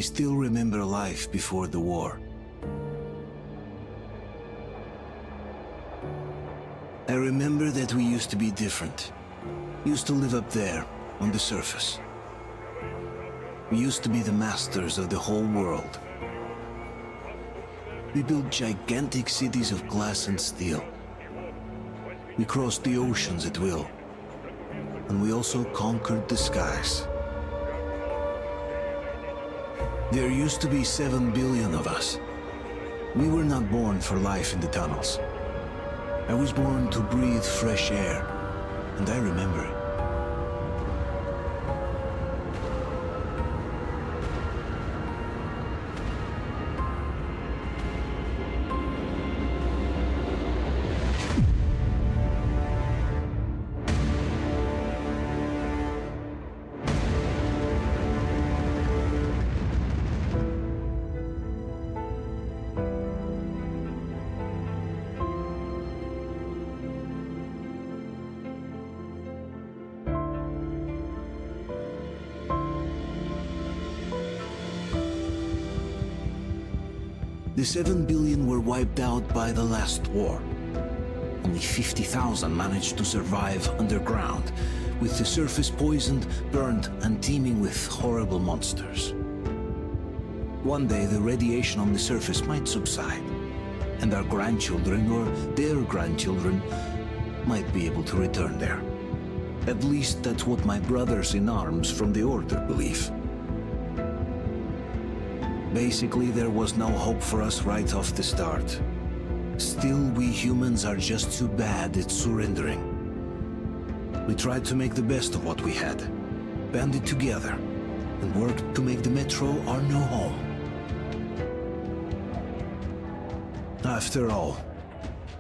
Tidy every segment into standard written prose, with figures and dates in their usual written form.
still remember life before the war. I remember that we used to be different. Used to live up there, on the surface. We used to be the masters of the whole world. We built gigantic cities of glass and steel. We crossed the oceans at will. And we also conquered the skies. There used to be 7 billion of us. We were not born for life in the tunnels. I was born to breathe fresh air, and I remember it. The 7 billion were wiped out by the last war. Only 50,000 managed to survive underground, with the surface poisoned, burned, and teeming with horrible monsters. One day the radiation on the surface might subside, and our grandchildren or their grandchildren might be able to return there. At least that's what my brothers in arms from the Order believe. Basically, there was no hope for us right off the start. Still, we humans are just too bad at surrendering. We tried to make the best of what we had, banded together, and worked to make the Metro our new home. After all,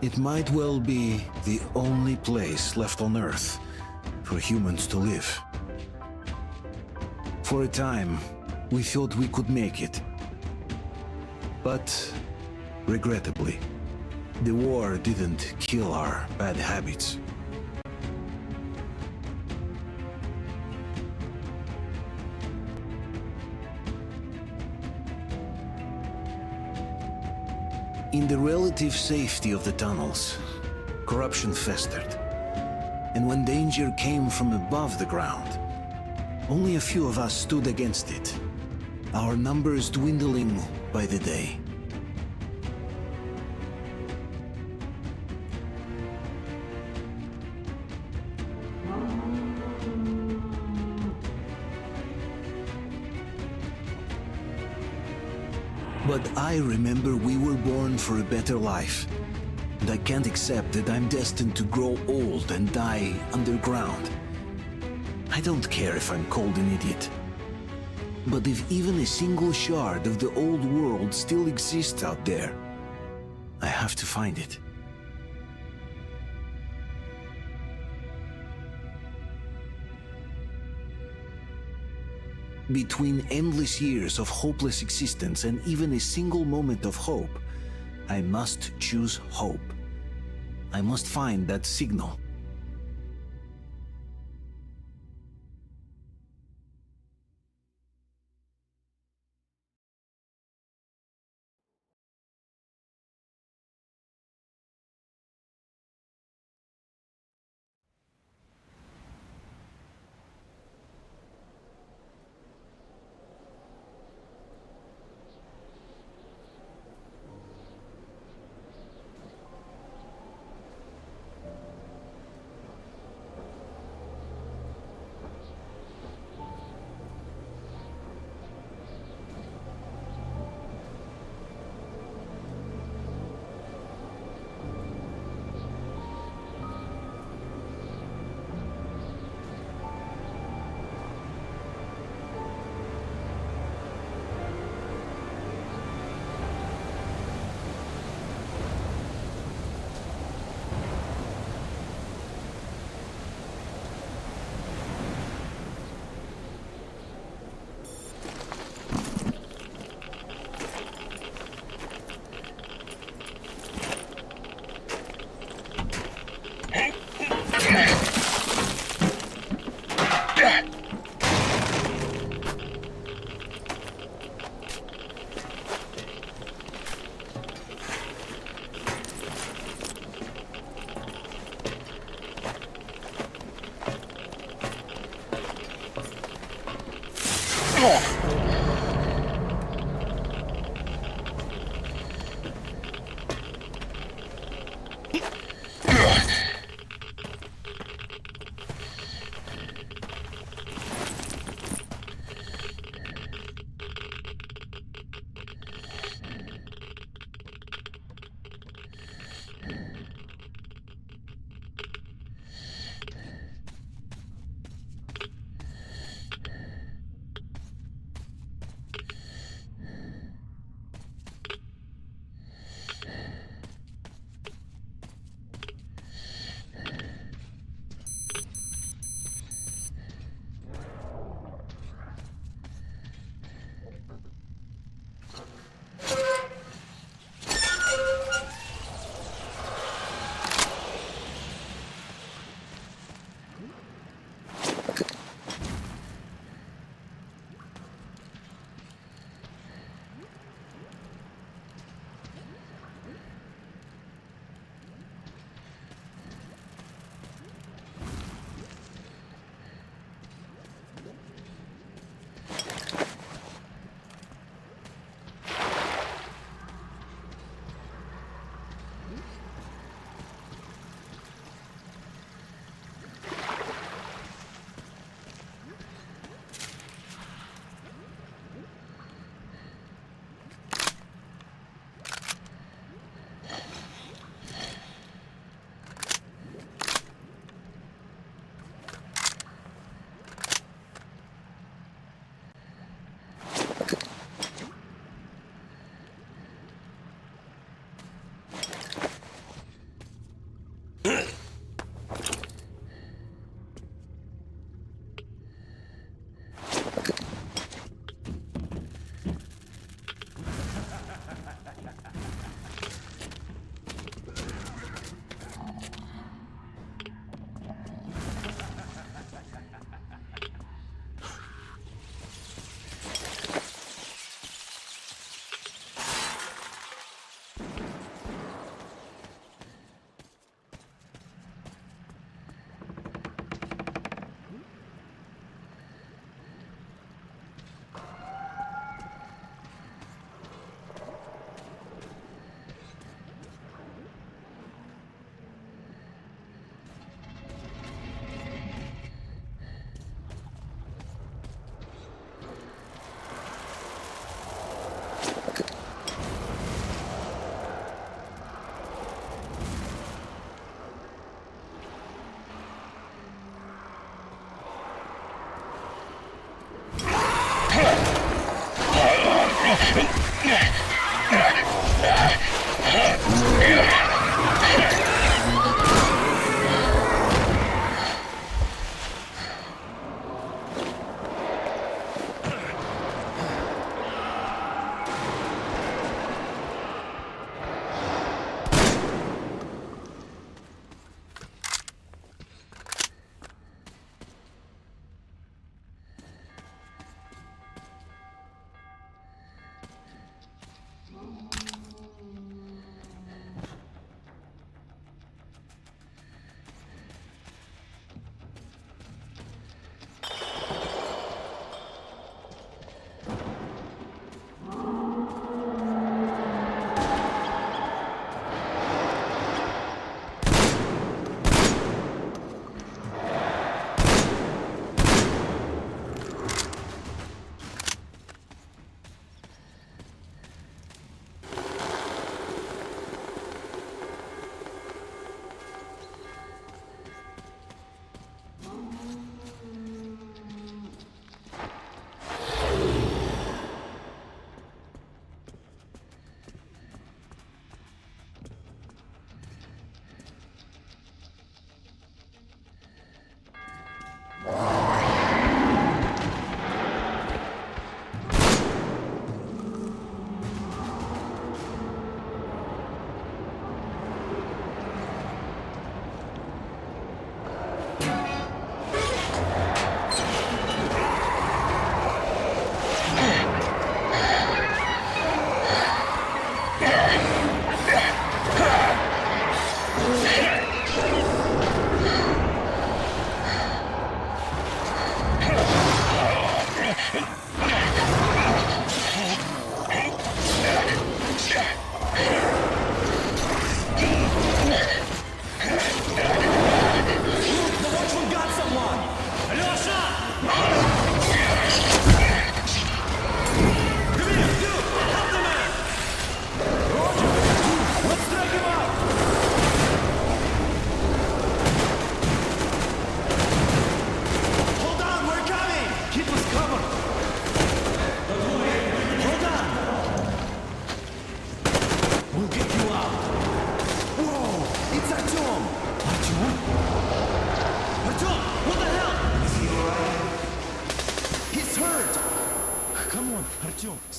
it might well be the only place left on Earth for humans to live. For a time, we thought we could make it. But, regrettably, the war didn't kill our bad habits. In the relative safety of the tunnels, corruption festered. And when danger came from above the ground, only a few of us stood against it, our numbers dwindling by the day. But I remember we were born for a better life, and I can't accept that I'm destined to grow old and die underground. I don't care if I'm called an idiot. But if even a single shard of the old world still exists out there, I have to find it. Between endless years of hopeless existence and even a single moment of hope, I must choose hope. I must find that signal.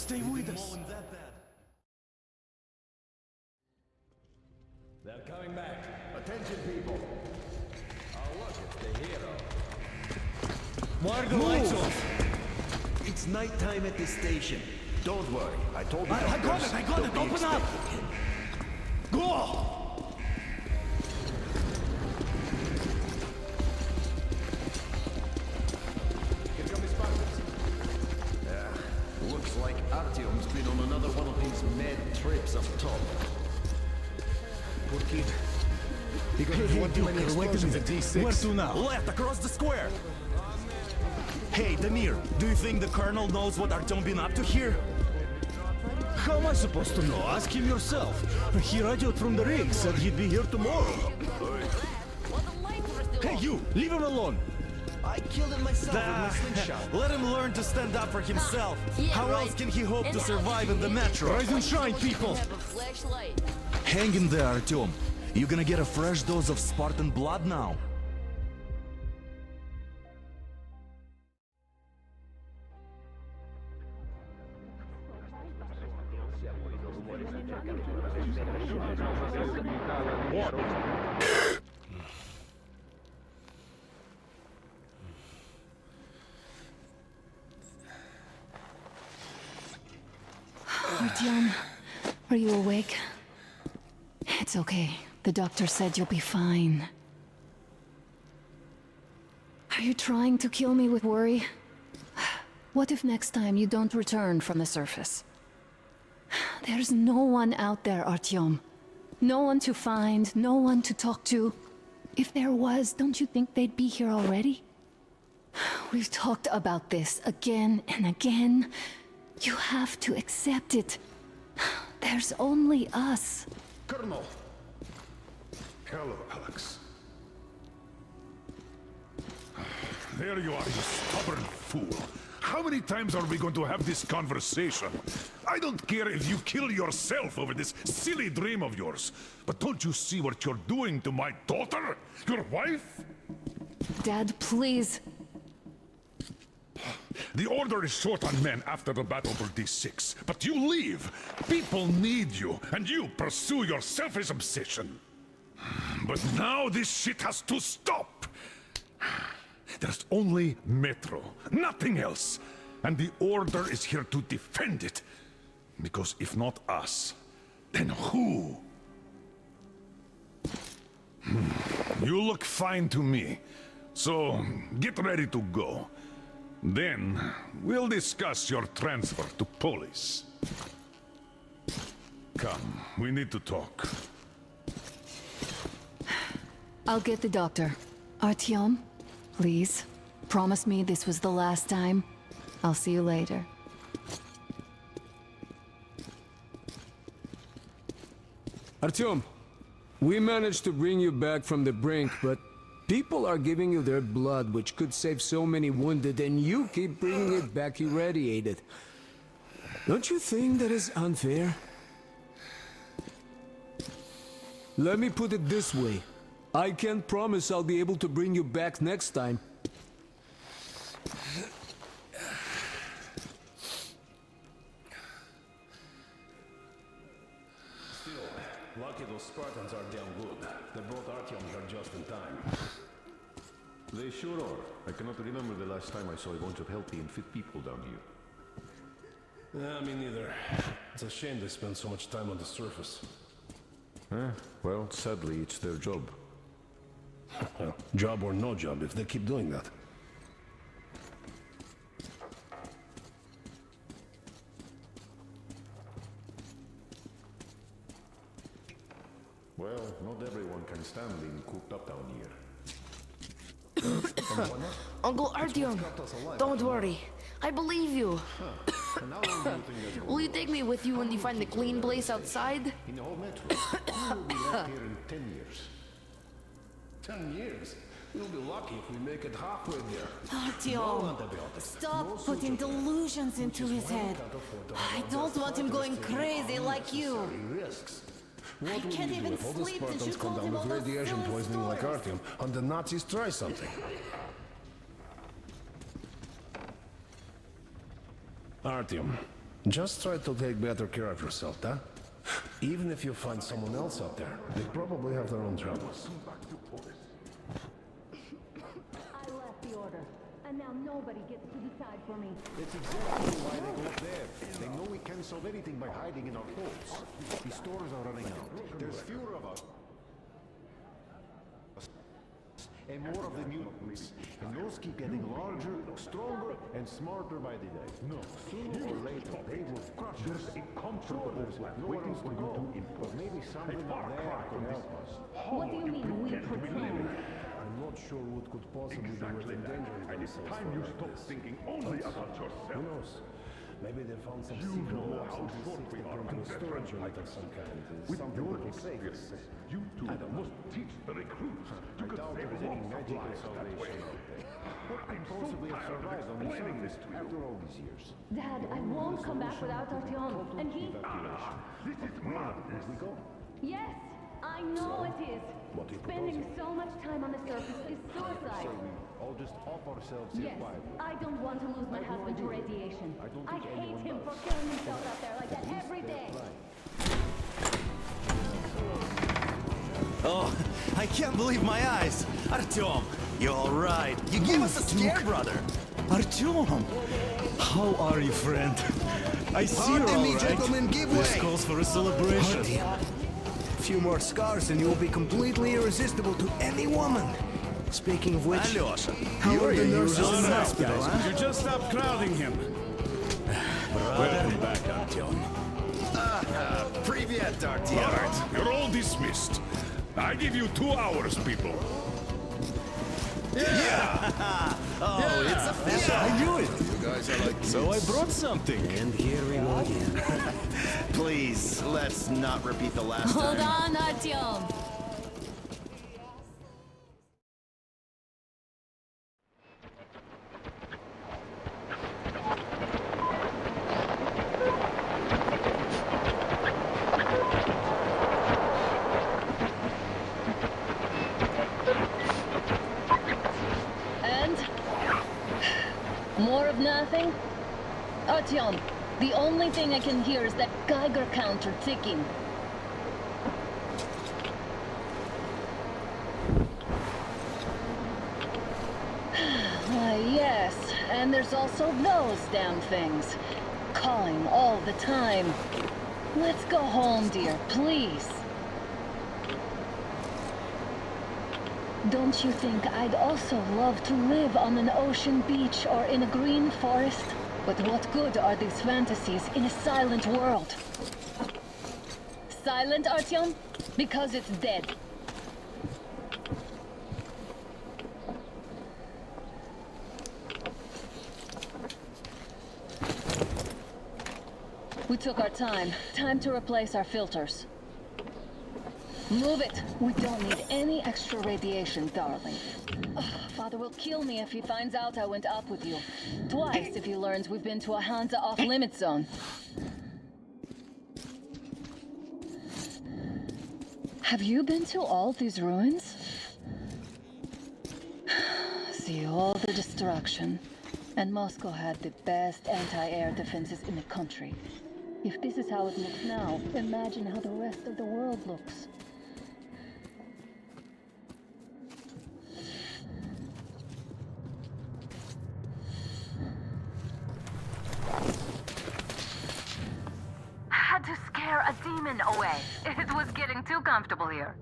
Stay with us. They're coming back. Attention, people. Oh, look, it's the hero. Why are the lights off? It's nighttime at the station. Don't worry. I told you. I got it. Open up. Go! Here come his partners. Looks like Artyom's been on another one of his mad trips up top. Poor kid. Hey, Duke, wait a minute. Where to now? Left, across the square. Hey, Damir, do you think the Kernel knows what Artyom been up to here? How am I supposed to know? Ask him yourself. He radioed from the rig, said he'd be here tomorrow. Hey, you! Leave him alone! I killed him myself with my slingshot. Let him learn to stand up for himself. Yeah, How right. else can he hope to survive in the metro? Rise and shine, people! Hang in there, Artyom. You're gonna get a fresh dose of Spartan blood now. Artyom, are you awake? It's okay. The doctor said you'll be fine. Are you trying to kill me with worry? What if next time you don't return from the surface? There's no one out there, Artyom. No one to find, no one to talk to. If there was, don't you think they'd be here already? We've talked about this again and again. You have to accept it. There's only us. Kernel! Hello, Alex. There you are, you stubborn fool. How many times are we going to have this conversation? I don't care if you kill yourself over this silly dream of yours, but don't you see what you're doing to my daughter? Your wife? Dad, please. The Order is short on men after the battle for D6, but you leave. People need you, and you pursue your selfish obsession. But now this shit has to stop. There's only Metro, nothing else. And the Order is here to defend it. Because if not us, then who? You look fine to me. So, get ready to go. Then, we'll discuss your transfer to Polis. Come, we need to talk. I'll get the doctor. Artyom, please, promise me this was the last time. I'll see you later. Artyom, we managed to bring you back from the brink, but people are giving you their blood, which could save so many wounded, and you keep bringing it back irradiated. Don't you think that is unfair? Let me put it this way. I can't promise I'll be able to bring you back next time. Still, lucky those Spartans are damn good. They brought Artyom here just in time. They sure are. I cannot remember the last time I saw a bunch of healthy and fit people down here. Yeah, me neither. It's a shame they spend so much time on the surface. Well, sadly, it's their job. Well, job or no job, if they keep doing that. Well, not everyone can stand being cooped up down here. Uncle Artyom, don't worry. I believe you. And how long do you think that Will you take me with you when you find the clean place outside? in the whole metro? We will be left here in 10 years. 10 years? We'll be lucky if we make it halfway there. Artyom, stop putting delusions into his head. I don't want him going crazy like you. Risks. I What will can't you do even if all the sleep. Did you Spartans come call down him with all those radiation silly poisoning like stories? Artyom and the Nazis try something? Artyom, Just try to take better care of yourself, huh? Even if you find someone else out there, they probably have their own troubles. I left the order, and now nobody gets to decide for me. That's exactly why they go up there. They know we can't solve anything by hiding in our holes. The stores are running out. There's fewer of us. And more of the mutants. And those keep getting larger, stronger, and smarter by the day. No, sooner or later, they will crush us. Sure, there's nowhere else to go. But maybe something out there could help us. What do you mean, we pretend? I'm not sure what could possibly be worth endangering themselves Time you stop thinking only about Who yourself. knows? Maybe they found some You secret know labs how in the short city we that are into a on storage veteran unit of some kind. With Something your that will save us. experience, you two must teach the recruits. You I could doubt save there's any lots of magical lives that salvation way. out there. But I'm so Possibly have tired of survived on the explaining this surface to you. after all these years. Dad, I won't come back without Artyom. And he... This is madness. We go. Yes, I know it is. What do you Spending propose? so much time on the surface is Say suicide. we all just off ourselves here Yes, quietly. I don't want to lose my I have no husband to idea. radiation. I don't I think hate anyone him does. for killing himself out there like that every day. Oh, I can't believe my eyes. Artyom, you all right? You gave us a scare, brother. Artyom! How are you, friend? I see you're Pardon all me, right. gentlemen, give This way. calls for a celebration. A few more scars and you will be completely irresistible to any woman. Speaking of which, Alyosha, how are the nurses in the No, hospital, guys, huh? you just stop crowding him. Welcome back, Artyom. Привет, Artyom. All right, you're all dismissed. I give you 2 hours, people. Oh, it's official. I knew it. You guys are like So I brought something. And here we go again. Please, let's not repeat the last Hold time. on, Artyom. And? More of nothing? Artyom, the only thing I can hear is that Geiger counter ticking. Yes, and there's also those damn things. Calling all the time. Let's go home, dear, please. Don't you think I'd also love to live on an ocean beach or in a green forest? But what good are these fantasies in a silent world? Silent, Artyom? Because it's dead. We took our time. Time to replace our filters. Move it! We don't need any extra radiation, darling. Ugh, Father will kill me if he finds out I went up with you. Twice if he learns we've been to a Hansa off-limit zone. Have you been to all these ruins? See all the destruction. And Moscow had the best anti-air defenses in the country. If this is how it looks now, imagine how the rest of the world looks. Had to scare a demon away. It was getting too comfortable here.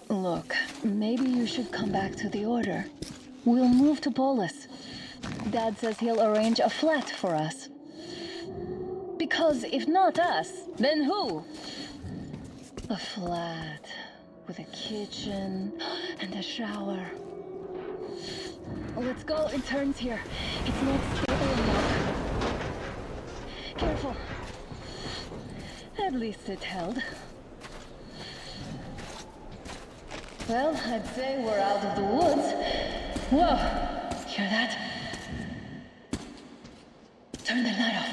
Look, maybe you should come back to the Order. We'll move to Polis. Dad says he'll arrange a flat for us. Because if not us, then who? A flat with a kitchen and a shower. Let's go in turns here. It's not stable enough. Careful. At least it held. Well, I'd say we're out of the woods. Whoa! Hear that? Turn the light off.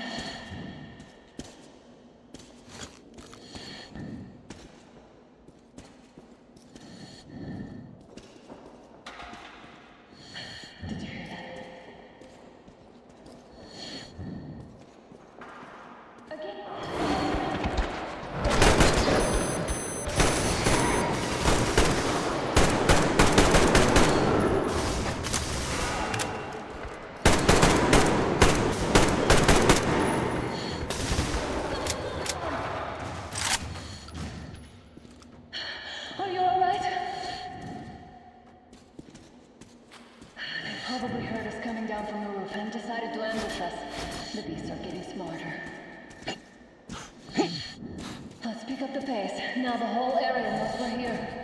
Did you hear that? Again? Are you alright? They probably heard us coming down from the roof and decided to ambush us. The beasts are getting smarter. Let's pick up the pace. Now the whole area knows we're here.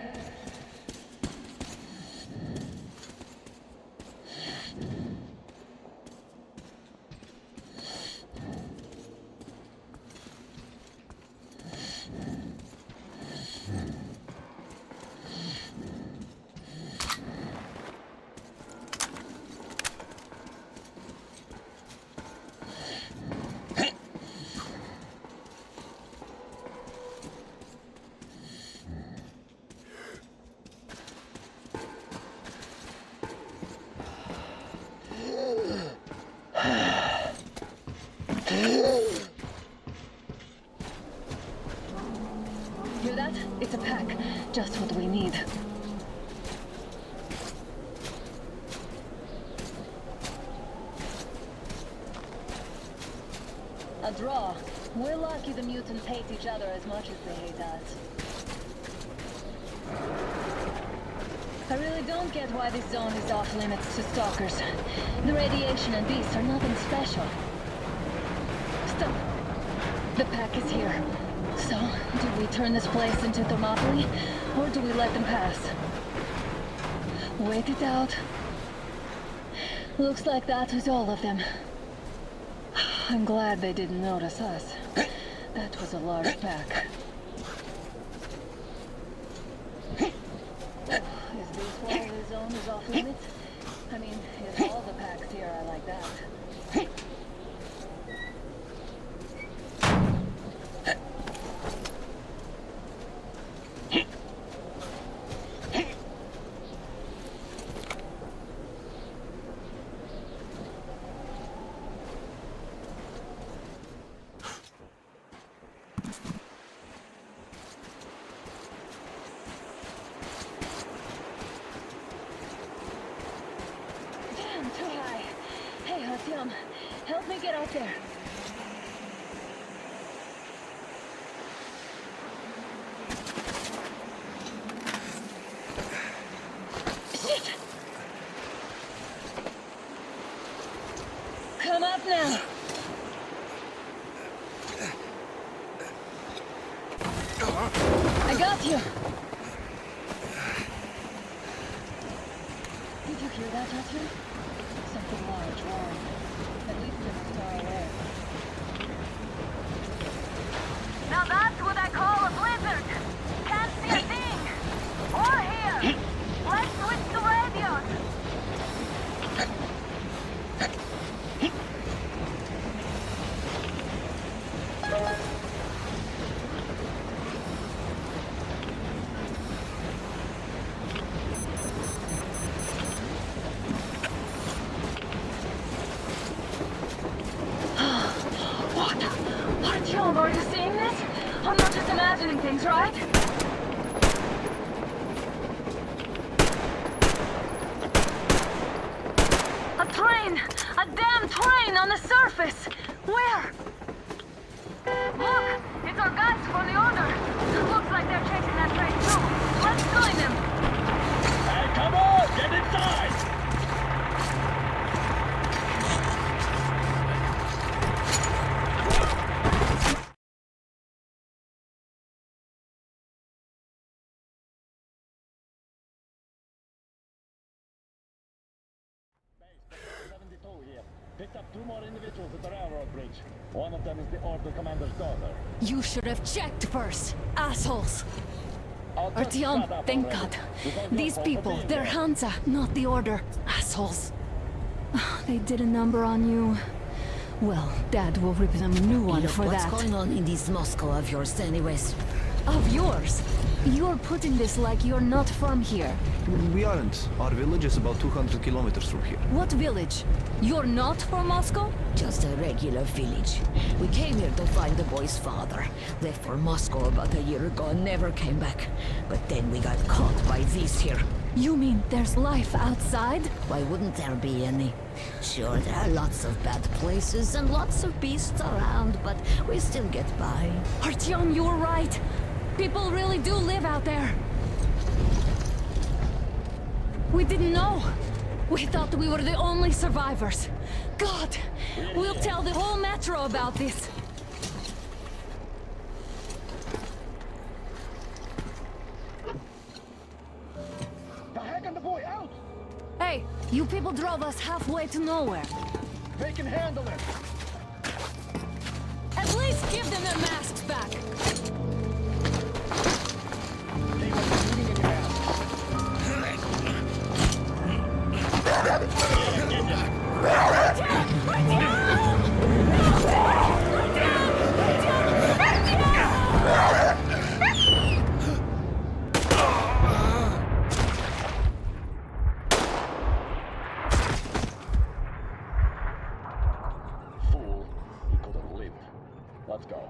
Hear that? It's a pack. Just what we need. A draw. We're lucky the mutants hate each other as much as they hate us. I really don't get why this zone is off limits to stalkers. The radiation and beasts are nothing special. Stop! The pack is here. So, do we turn this place into Thermopylae, or do we let them pass? Wait it out. Looks like that was all of them. I'm glad they didn't notice us. That was a large pack. Is this why the zone is off limits? I mean, if all the packs here are like that. Help me get out there. Shit! Come up now. I got you. Did you hear that, Arthur? Something large roaring. At least it was far away. Now that's what I call a blizzard. Can't see a thing. Or hear. Let's switch to Radeon. Are you seeing this? I'm not just imagining things, right? A train! A damn train on the surface! Where? Look! It's our guys from the Order! Looks like they're chasing that train too! Let's join them! Hey, come on! Get inside! Here. Picked up 2 more individuals at the railroad bridge. One of them is the Order Commander's daughter. You should have checked first, assholes. I'll just Artyom, shut up thank already. God. It's all your These fault for people, being they're there. Hansa, not the Order. Assholes. They did a number on you. Well, Dad will rip them a new one Look, for what's that. going on in this Moscow of yours anyways? Of yours? You're putting this like you're not from here. We aren't. Our village is about 200 kilometers from here. What village? You're not from Moscow? Just a regular village. We came here to find the boy's father. Left for Moscow about a year ago and never came back. But then we got caught by these here. You mean there's life outside? Why wouldn't there be any? Sure, there are lots of bad places and lots of beasts around, but we still get by. Artyom, you were right. People really do live out there. We didn't know. We thought we were the only survivors. God, we'll tell the whole metro about this. The heck and the boy out! Hey, you people drove us halfway to nowhere. They can handle it! At least give them their masks back. Keep what you're eating in your hand. Fool, he could have lived. Let's go.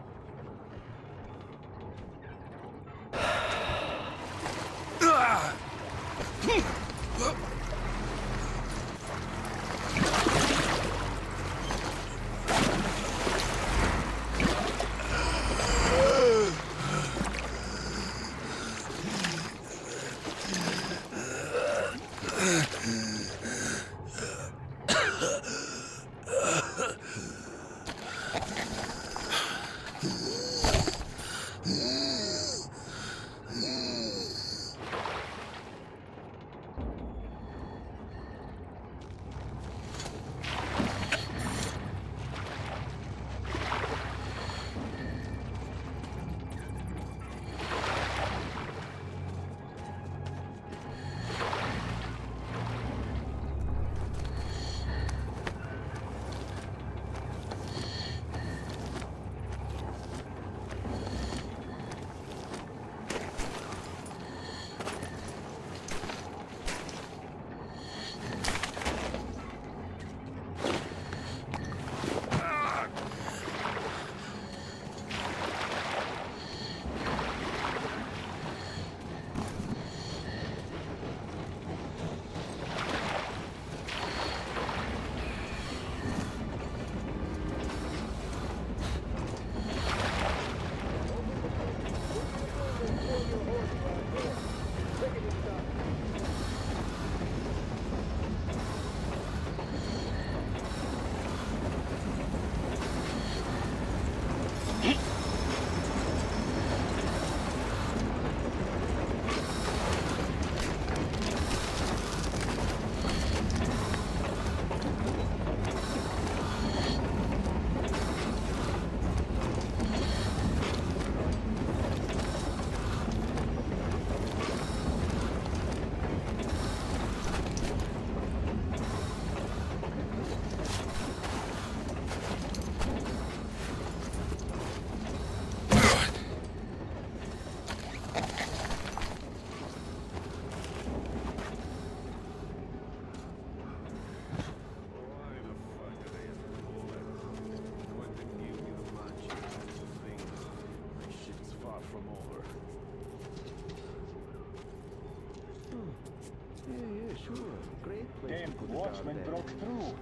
Watchmen broke through.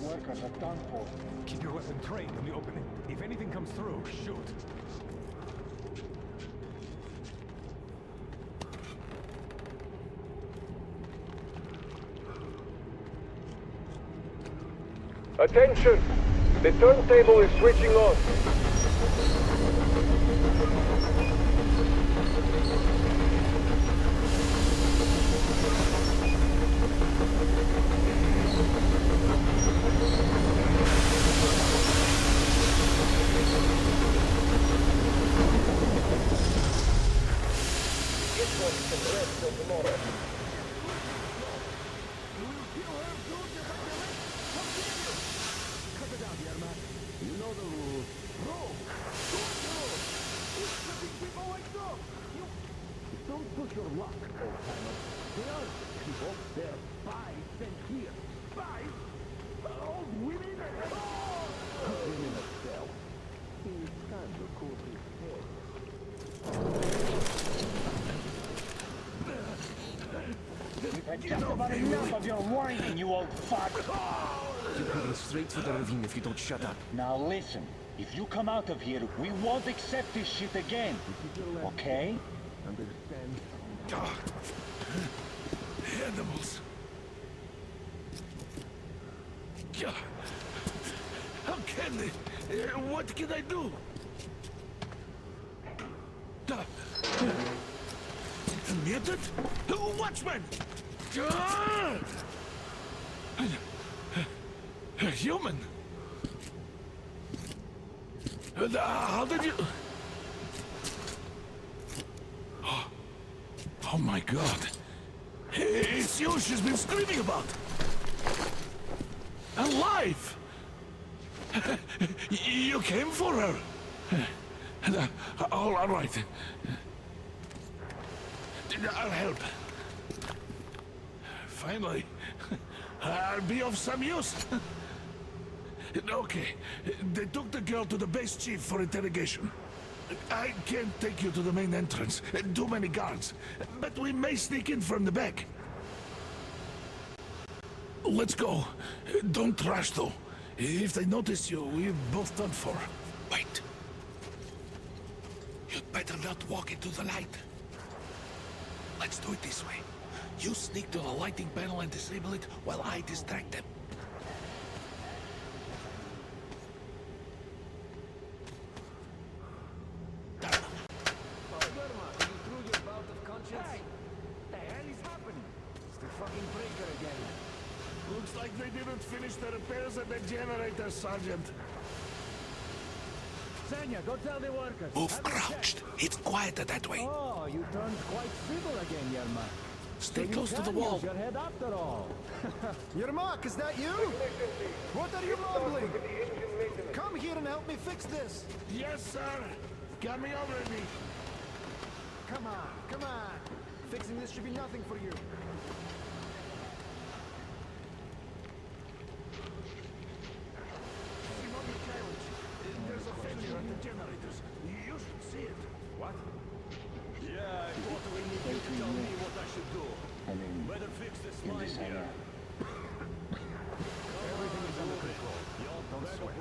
Workers are done for. Keep your weapon trained on the opening. If anything comes through, shoot. Attention! The turntable is switching on. I've just about enough of your whining, you old fuck! You're heading straight for the ravine if you don't shut up. Now listen, if you come out of here, we won't accept this shit again. Okay? Animals. How can they? What can I do? Mutant? Watchman! Human? How did you... Oh my god. It's you she's been screaming about. Alive! You came for her. All right. I'll help. Finally, I'll be of some use. Okay, they took the girl to the base chief for interrogation. I can't take you to the main entrance. Too many guards. But we may sneak in from the back. Let's go. Don't rush, though. If they notice you, we're both done for. Wait. You'd better not walk into the light. Let's do it this way. You sneak to the lighting panel and disable it while I distract them. Looks like they didn't finish the repairs at the generator, Sergeant. Sanya, go tell the workers. Move crouched. It's quieter that way. Oh, you turned quite civil again, Yermak. Stay close to the wall. Use your head after all. Yermak, is that you? What are you mumbling? Come here and help me fix this. Yes, sir. Coming already. Come on. Fixing this should be nothing for you. There's a failure at the generators. You should see it. What? Yeah, I thought we need you to tell me what I should do. Better fix this line here. Everything is under control. Don't sweat.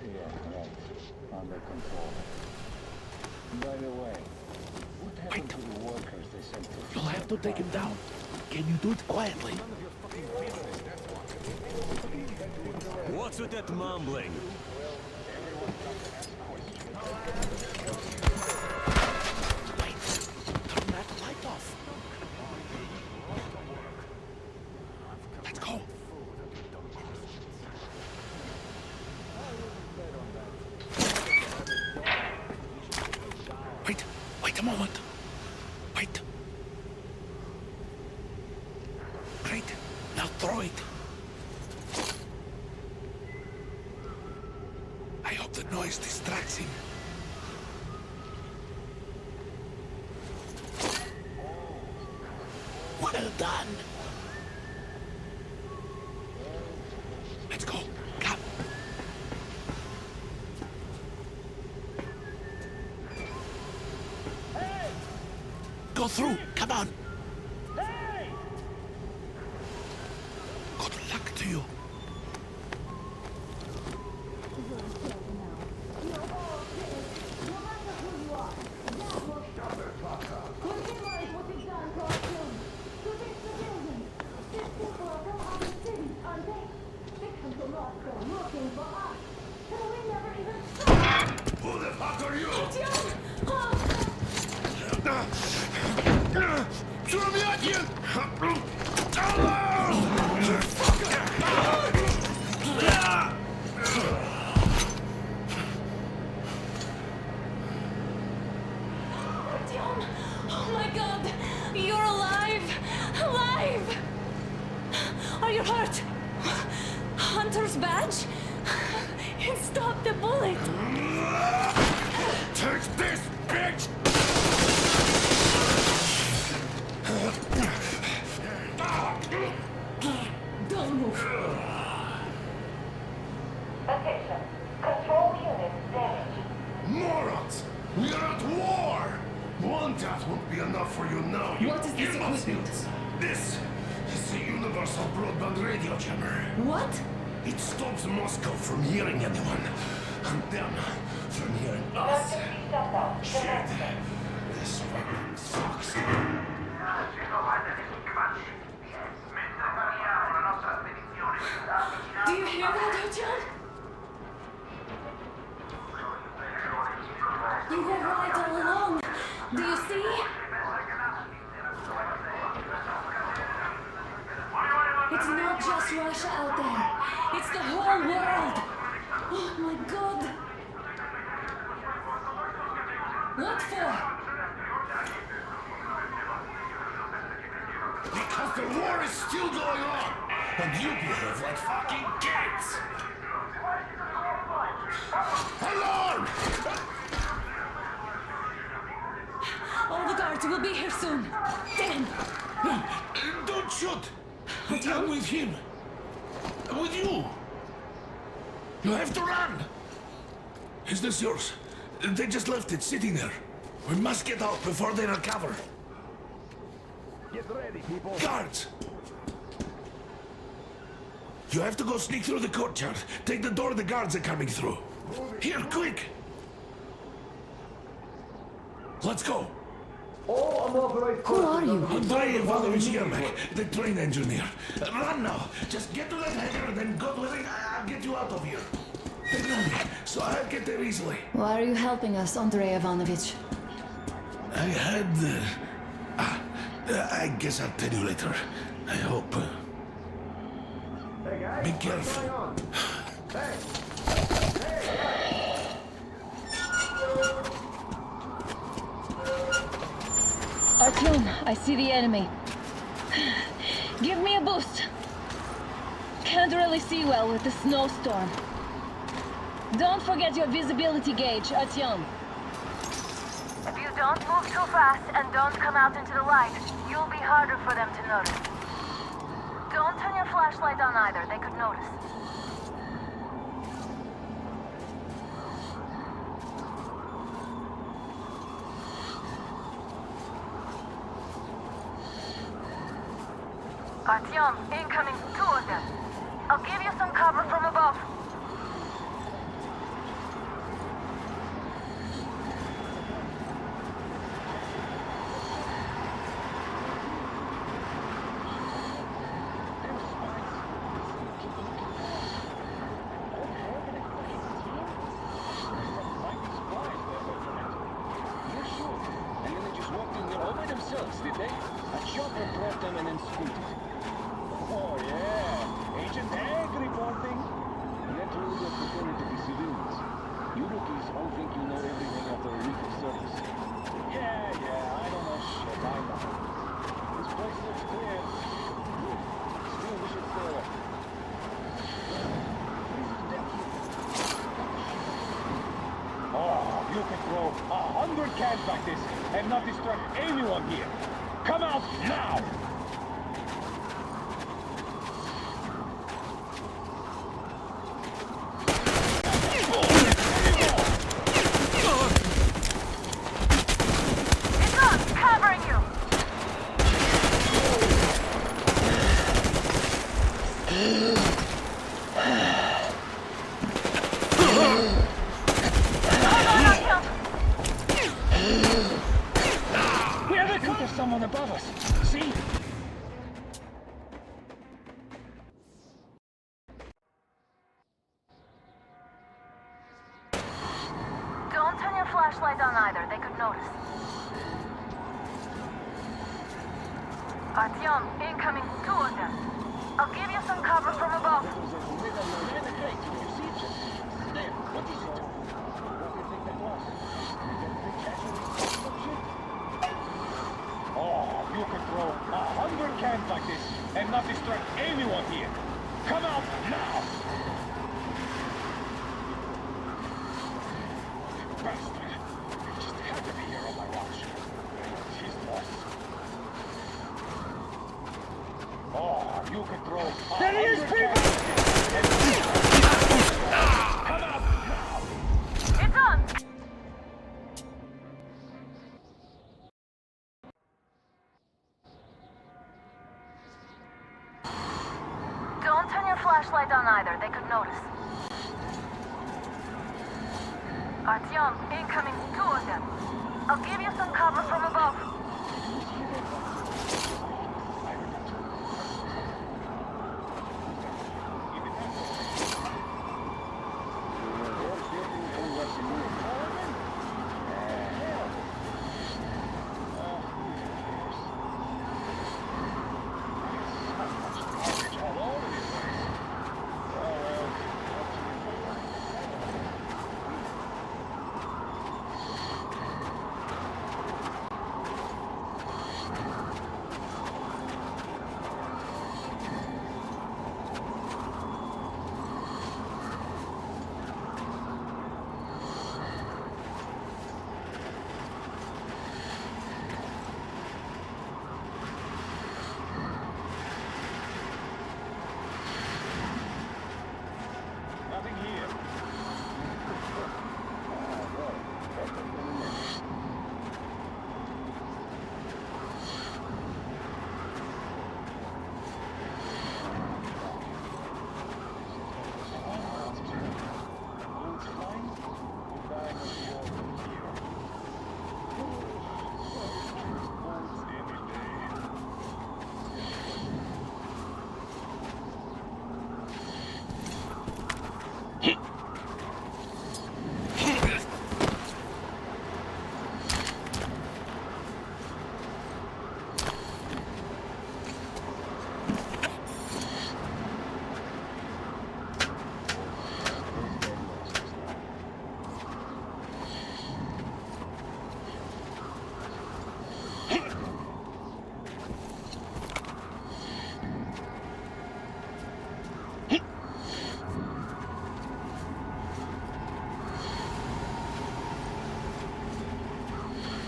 Yeah, right. Under control. By the way, what happened to the workers they sent to... You'll have to take him down. Can you do it quietly? What's with that mumbling? Wait, turn that light off. Let's go. Wait a moment. Wait. Great. Now throw it. I hope the noise distracts him. Well done. Let's go. Come. Hey! Go through. Come on. Hey! Good luck to you. Who the fuck are you? Oh my god! You're alive! Alive! Are you hurt? Hunter's badge? It stopped the bullet! Take this, bitch! Don't move. Attention. Control unit damaged. Morons! We are at war! One death won't be enough for you now. What is this equipment? This is a universal broadband radio jammer. What? It stops Moscow from hearing anyone, and them from hearing us. Shit. This fucking sucks. Do you hear that, Radeon? You were right all along. Do you see? It's not just Russia out there. It's the whole world. Oh my God. What for? Because the war is still going on, and you behave like fucking kids. Alarm! All the guards will be here soon. Damn. Don't shoot. I'm with him. With you. You have to run. Is this yours? They just left it sitting there. We must get out before they recover. Get ready, people. Guards! You have to go sneak through the courtyard. Take the door the guards are coming through. Here, quick! Let's go. Who are you? Andrei Ivanovich Yermak, the train engineer. Run now. Just get to that hangar and then God willing, I'll get you out of here. They know me, so I'll get there easily. Why are you helping us, Andrei Ivanovich? I had... I guess I'll tell you later. I hope. Hey guys, Be careful. Hey. Artyom, I see the enemy. Give me a boost. Can't really see well with the snowstorm. Don't forget your visibility gauge, Artyom. If you don't move too fast and don't come out into the light, you'll be harder for them to notice. Don't turn your flashlight on either, they could notice. Artyom, incoming, 2 of them. I'll give you some cover from above. Did they? A chopper brought them and then scooted. Oh yeah, Agent Egg reporting. Naturally, you're pretending to be civilians. You rookies all think you know everything after a week of service. Yeah, I don't know shit, I know. This place looks clear. Still, we should stay away. Oh, you can throw 100 cans like this and not distract anyone here. Come out now! It's us, covering you! There's someone above us. See? Don't turn your flashlight on either, they could notice. Artyom, incoming, 2 of them. I'll give you some cover from above. Oh, you can throw 100 cans like this and not distract anyone here. Come out now! Bastard! Just had to be here on my watch. He's lost. Oh, you can throw. There he is, people! Artyom, incoming, 2 of them. I'll give you some cover from above.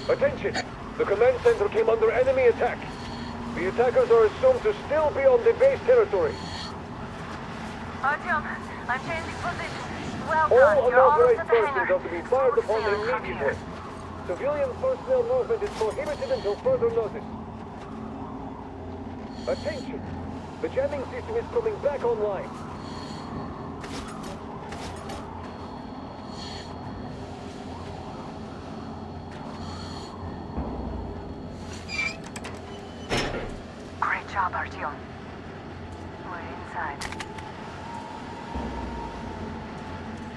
Attention! The command center came under enemy attack. The attackers are assumed to still be on the base territory. Artyom, I'm changing position. Well All done. You're almost unauthorized at the persons hangar. are to be fired Smooth upon sailing from immediately. here. Civilian personnel movement is prohibited until further notice. Attention! The jamming system is coming back online. Great job, Artyom. We're inside.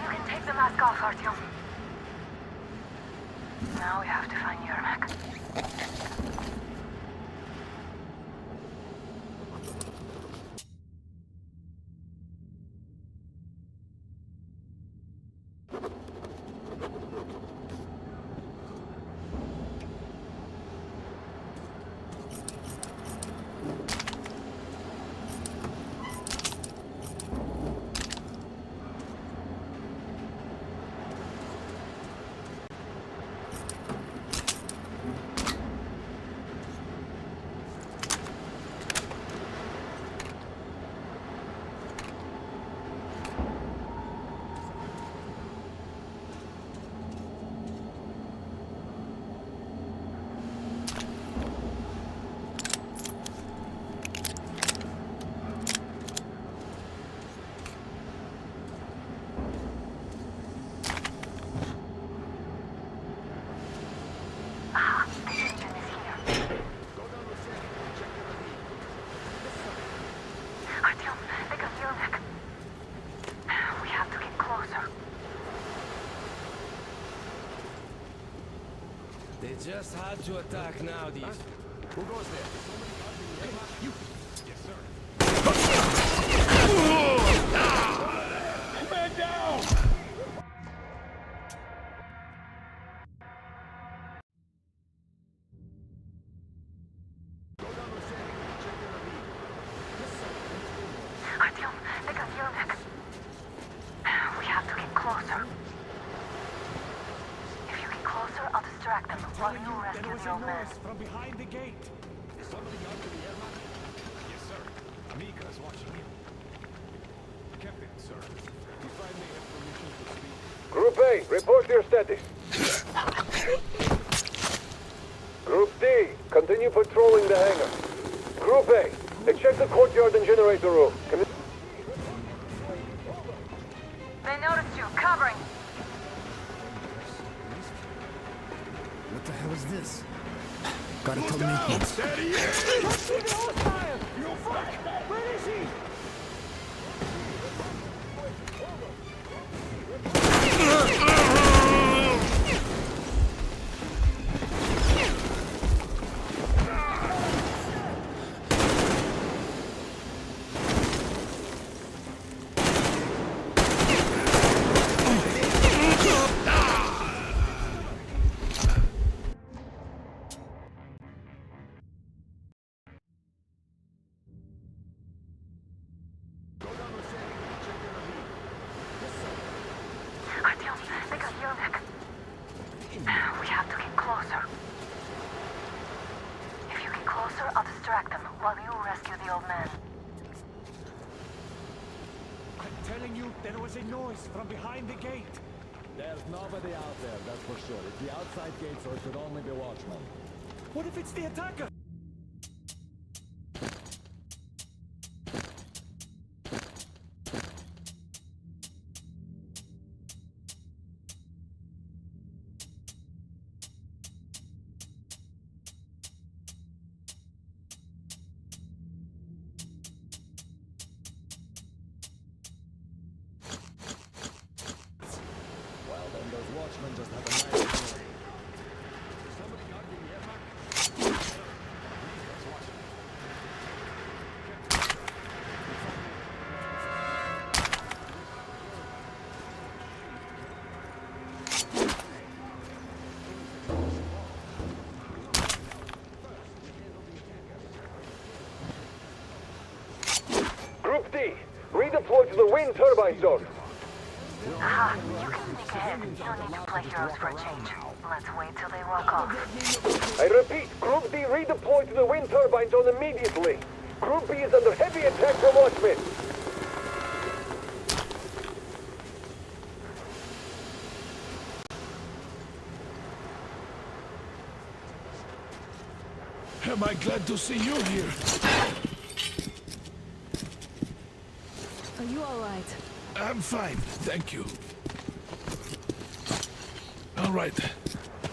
You can take the mask off, Artyom. Now we have to find Yermak. They just had to attack now, these. Who goes there? Hey, you. Yes, sir. Man down! Artyom, they got Yermak. We have to get closer. If you get closer, I'll distract them while you rescue the old man. From behind the gate. Is somebody out to the airlock? Yes, sir. Amiga is watching you. Captain, sir. If I may have permission to speak. Group A, report your status. Group D, continue patrolling the hangar. Group A, check the courtyard and generator room. They noticed you. Covering. What the hell is this? Gotta tell maintenance. There he is! You fuck! Where is he? Artyom, they got your neck. We have to get closer. If you get closer, I'll distract them while you rescue the old man. I'm telling you, there was a noise from behind the gate. There's nobody out there, that's for sure. It's the outside gate, so it could only be watchmen. What if it's the attacker? Well, then those watchmen just have a nice story. Somebody got the airback? That's watching. Group D, redeploy to the wind turbine zone. Aha, you can sneak ahead. You don't need to play heroes for a change. Let's wait till they walk off. I repeat, Group D redeploy to the wind turbine zone immediately. Group B is under heavy attack from watchmen. Am I glad to see you here? Are you all right? I'm fine, thank you. All right,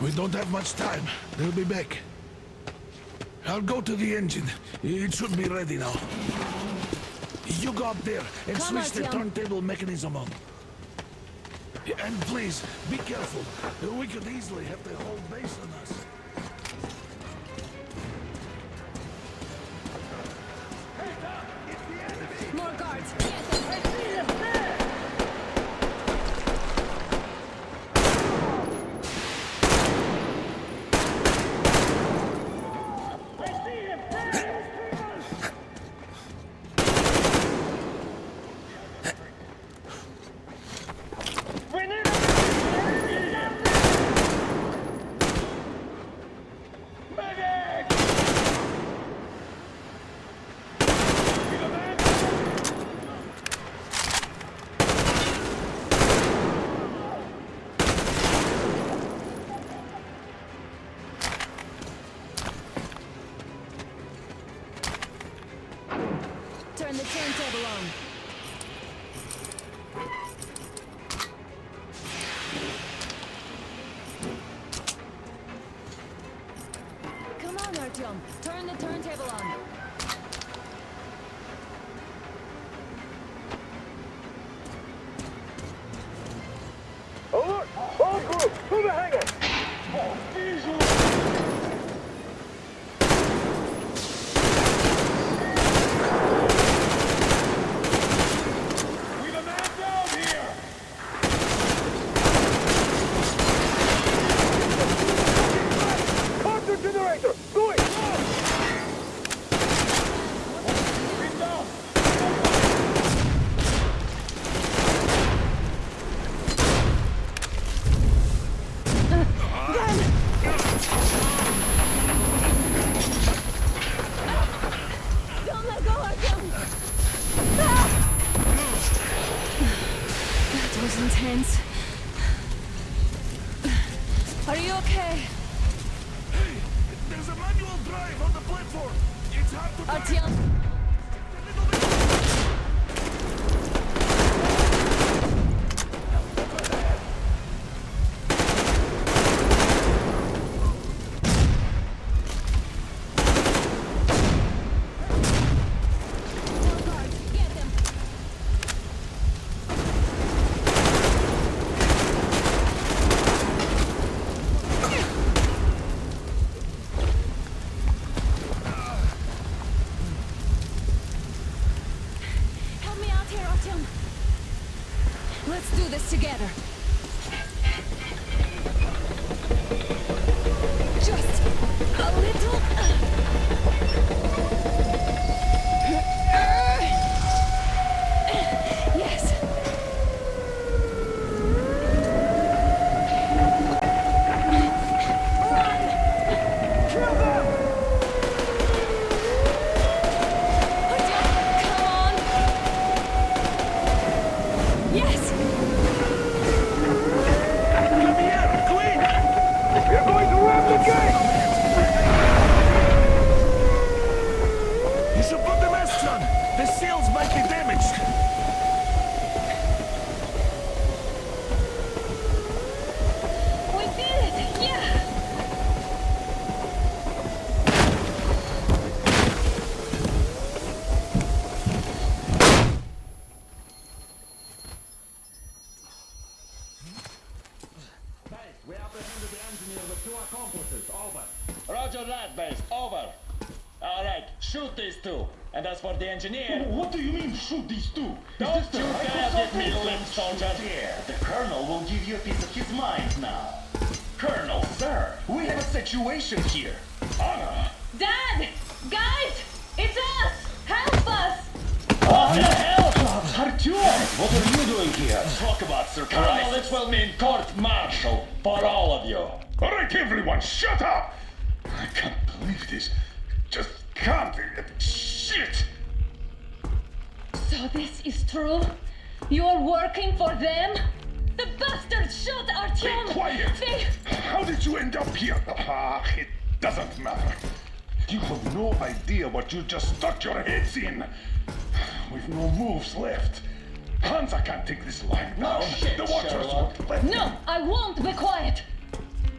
we don't have much time. They'll be back. I'll go to the engine. It should be ready now. You go up there and Come switch the on, Tim. turntable mechanism on. And please, be careful. We could easily have the whole base on us. More guards! Turn the turntable on. Come on, Artyom. Turn the turntable on. Alert! All groups, to the hangar! Counter generator, do it! Don't let go, Artyom! Ah! That was intense. Are you okay? Hey, there's a manual drive on the platform. It's hard to drive. Artyom! Let's do this together. Just a little. Yes. Roger that, base. Over. Alright, shoot these two. And as for the engineer... What do you mean, shoot these two? Don't you dare give me limp, soldier. Here, the Colonel will give you a piece of his mind now. Colonel, sir, we have a situation here. Anna! Dad! Guys! It's us! Help us! What the hell? Artyom! What are you doing here? Talk about surprise. Colonel, it will mean court-martial for all of you. All right, everyone, shut up! I can't believe this. Just can't. Shit! So this is true? You're working for them? The bastards shot Artyom! Be quiet! How did you end up here? It doesn't matter. You have no idea what you just stuck your heads in. We've no moves left. Hansa can't take this line now. Shit, the Watchers Sherlock. won't let No, I won't be quiet!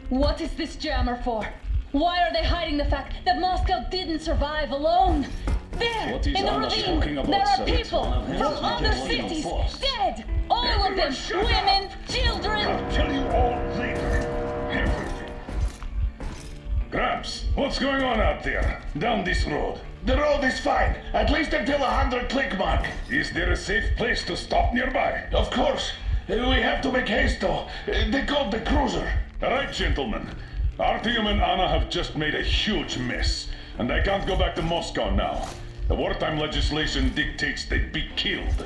What is this jammer for? Why are they hiding the fact that Moscow didn't survive alone? There, What is in the Anna ravine, talking about, there are sir? people It's one of his from other little cities, force. dead! All of them, shut women, children! I'll tell you all later. Everything. Gramps, what's going on out there? Down this road? The road is fine, at least until 100 click mark. Is there a safe place to stop nearby? Of course. We have to make haste though. They called the cruiser. All right, gentlemen. Artyom and Anna have just made a huge mess, and they can't go back to Moscow now. The wartime legislation dictates they be killed.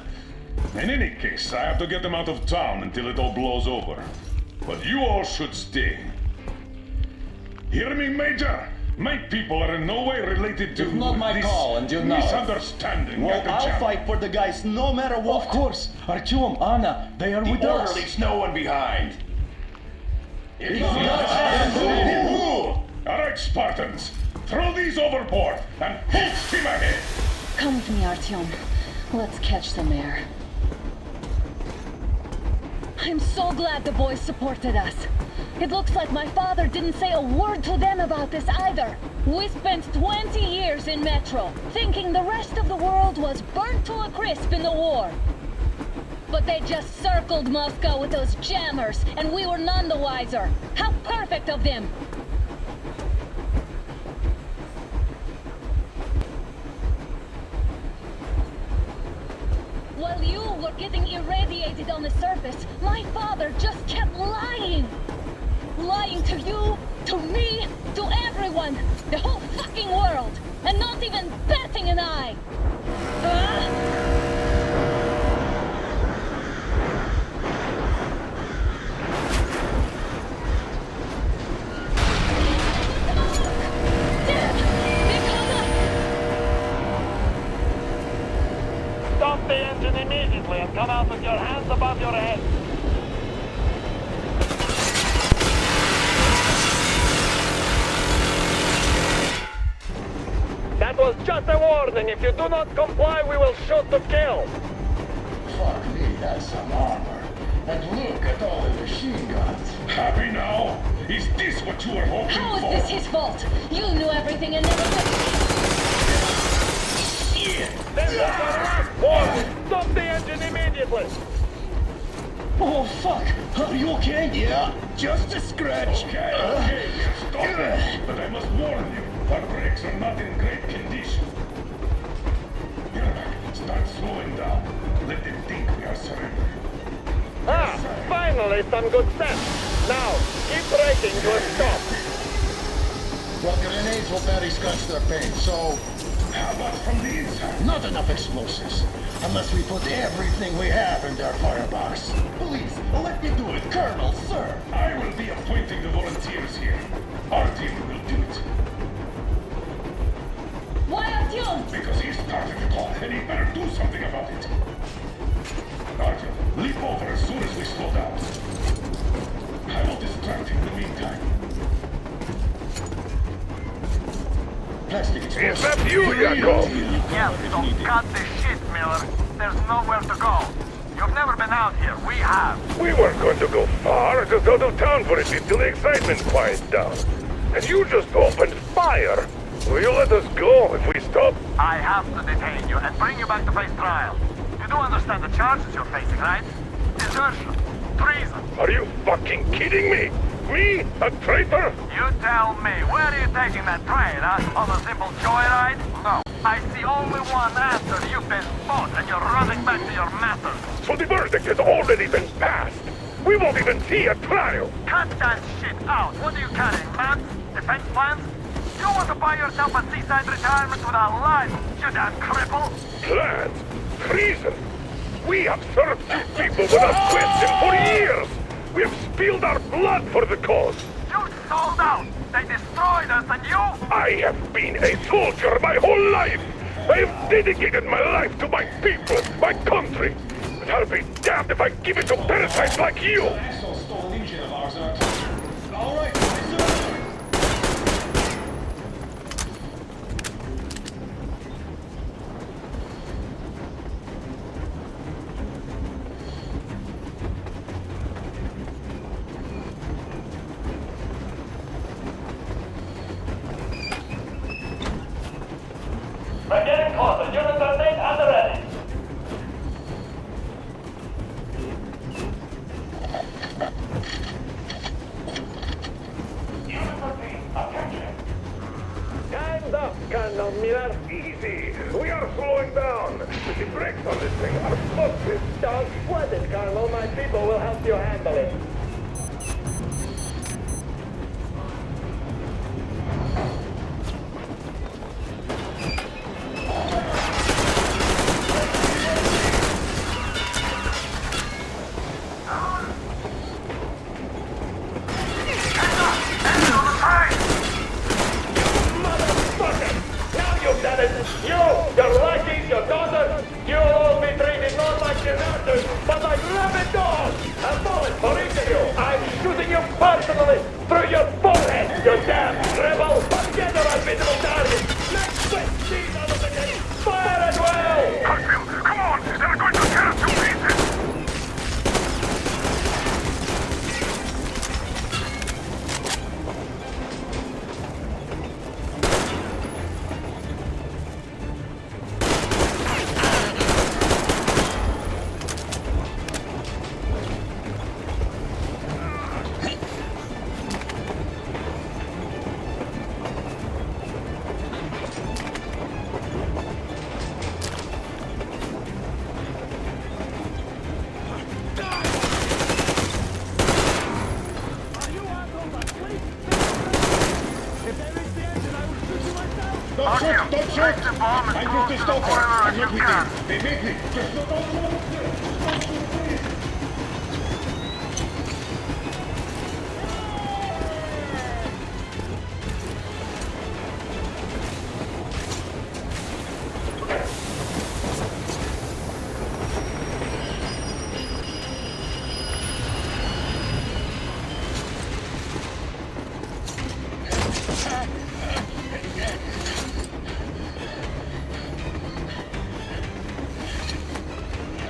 In any case, I have to get them out of town until it all blows over. But you all should stay. Hear me, Major? My people are in no way related to It's not my this call, and you know it. misunderstanding. Well, at the I'll jam. fight for the guys no matter what. Of course. Artyom, Anna, they are with us. Leaves no one behind. All right, Spartans. Throw these overboard and full steam ahead. Come with me, Artyom. Let's catch some air. I'm so glad the boys supported us. It looks like my father didn't say a word to them about this either. We spent 20 years in Metro, thinking the rest of the world was burnt to a crisp in the war. But they just circled Moscow with those jammers, and we were none the wiser. How perfect of them! While you were getting irradiated on the surface, my father just kept lying. Lying to you, to me, to everyone, the whole fucking world, and not even batting an eye. Stop the engine immediately and come out with your hands above your head. That was just a warning. If you do not comply, we will shoot to kill. Fuck me, that's some armor. And look at all the machine guns. Happy now? Is this what you were hoping How for? is this his fault? You knew everything and never did. Then that's our last warning. Stop the engine immediately. Oh, fuck. Are you okay? Yeah, just a scratch. Okay, stop it. But I must warn you, our brakes are not in great condition. Yermak, start slowing down. Let them think we are surrendering. finally some good sense. Now, keep braking to a stop. Well, grenades will barely scratch their paint, so... How about from the inside? Not enough explosives. Unless we put everything we have in their firebox. Please, let me do it, Colonel, sir. I will be appointing the volunteers here. Our team will do it. Why Artyom? Because he started the call, and he better do something about it. Artyom, leap over as soon as we slow down. I will distract him in the meantime. Plastic explosives. Is that you, Yakov? Yes, so cut the shit, Miller. There's nowhere to go. You've never been out here. We have. We weren't going to go far, just out of town for a bit till the excitement quiets down. And you just opened fire. Will you let us go if we stop? I have to detain you and bring you back to face trial. You do understand the charges you're facing, right? Desertion. Treason. Are you fucking kidding me? Me? A traitor? You tell me, where are you taking that train, huh? On a simple joyride? No. I see only one answer. You've been fought and you're running back to your masters. So the verdict has already been passed. We won't even see a trial. Cut that shit out. What are you carrying, maps? Defense plans? You want to buy yourself a seaside retirement without life, you damn cripple? Plans? Treason? We have served you people without question for years. We have spilled our blood for the cause. You sold out. They destroyed us and you? I have been a soldier my whole life. I have dedicated my life to my people, my country. But I'll be damned if I give it to parasites like you. Asshole stole an engine of ours and our... All right, I surrender. We're getting closer. Units are safe and ready. Units are team. Attention. Time's up, Kernel Miller. Easy. We are slowing down. The brakes on this thing are busted. Don't sweat it, Colonel. My people will help you handle it.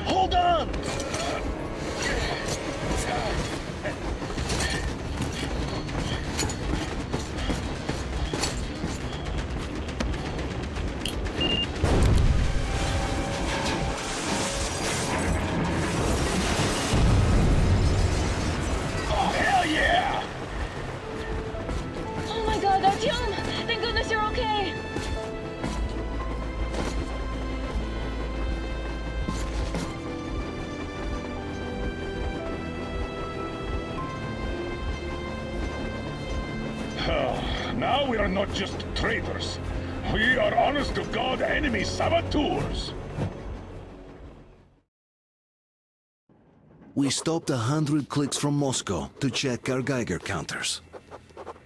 Hold on! Now we are not just traitors. We are honest-to-God enemy saboteurs. We stopped 100 clicks from Moscow to check our Geiger counters.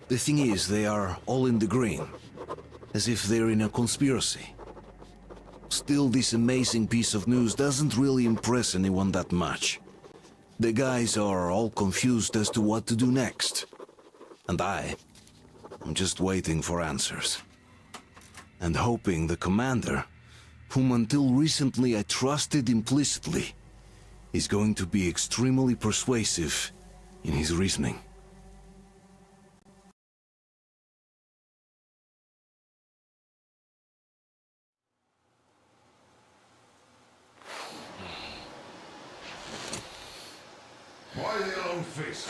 The thing is, they are all in the green, as if they're in a conspiracy. Still, this amazing piece of news doesn't really impress anyone that much. The guys are all confused as to what to do next. And I'm just waiting for answers. And hoping the commander, whom until recently I trusted implicitly, is going to be extremely persuasive in his reasoning. Why the long face?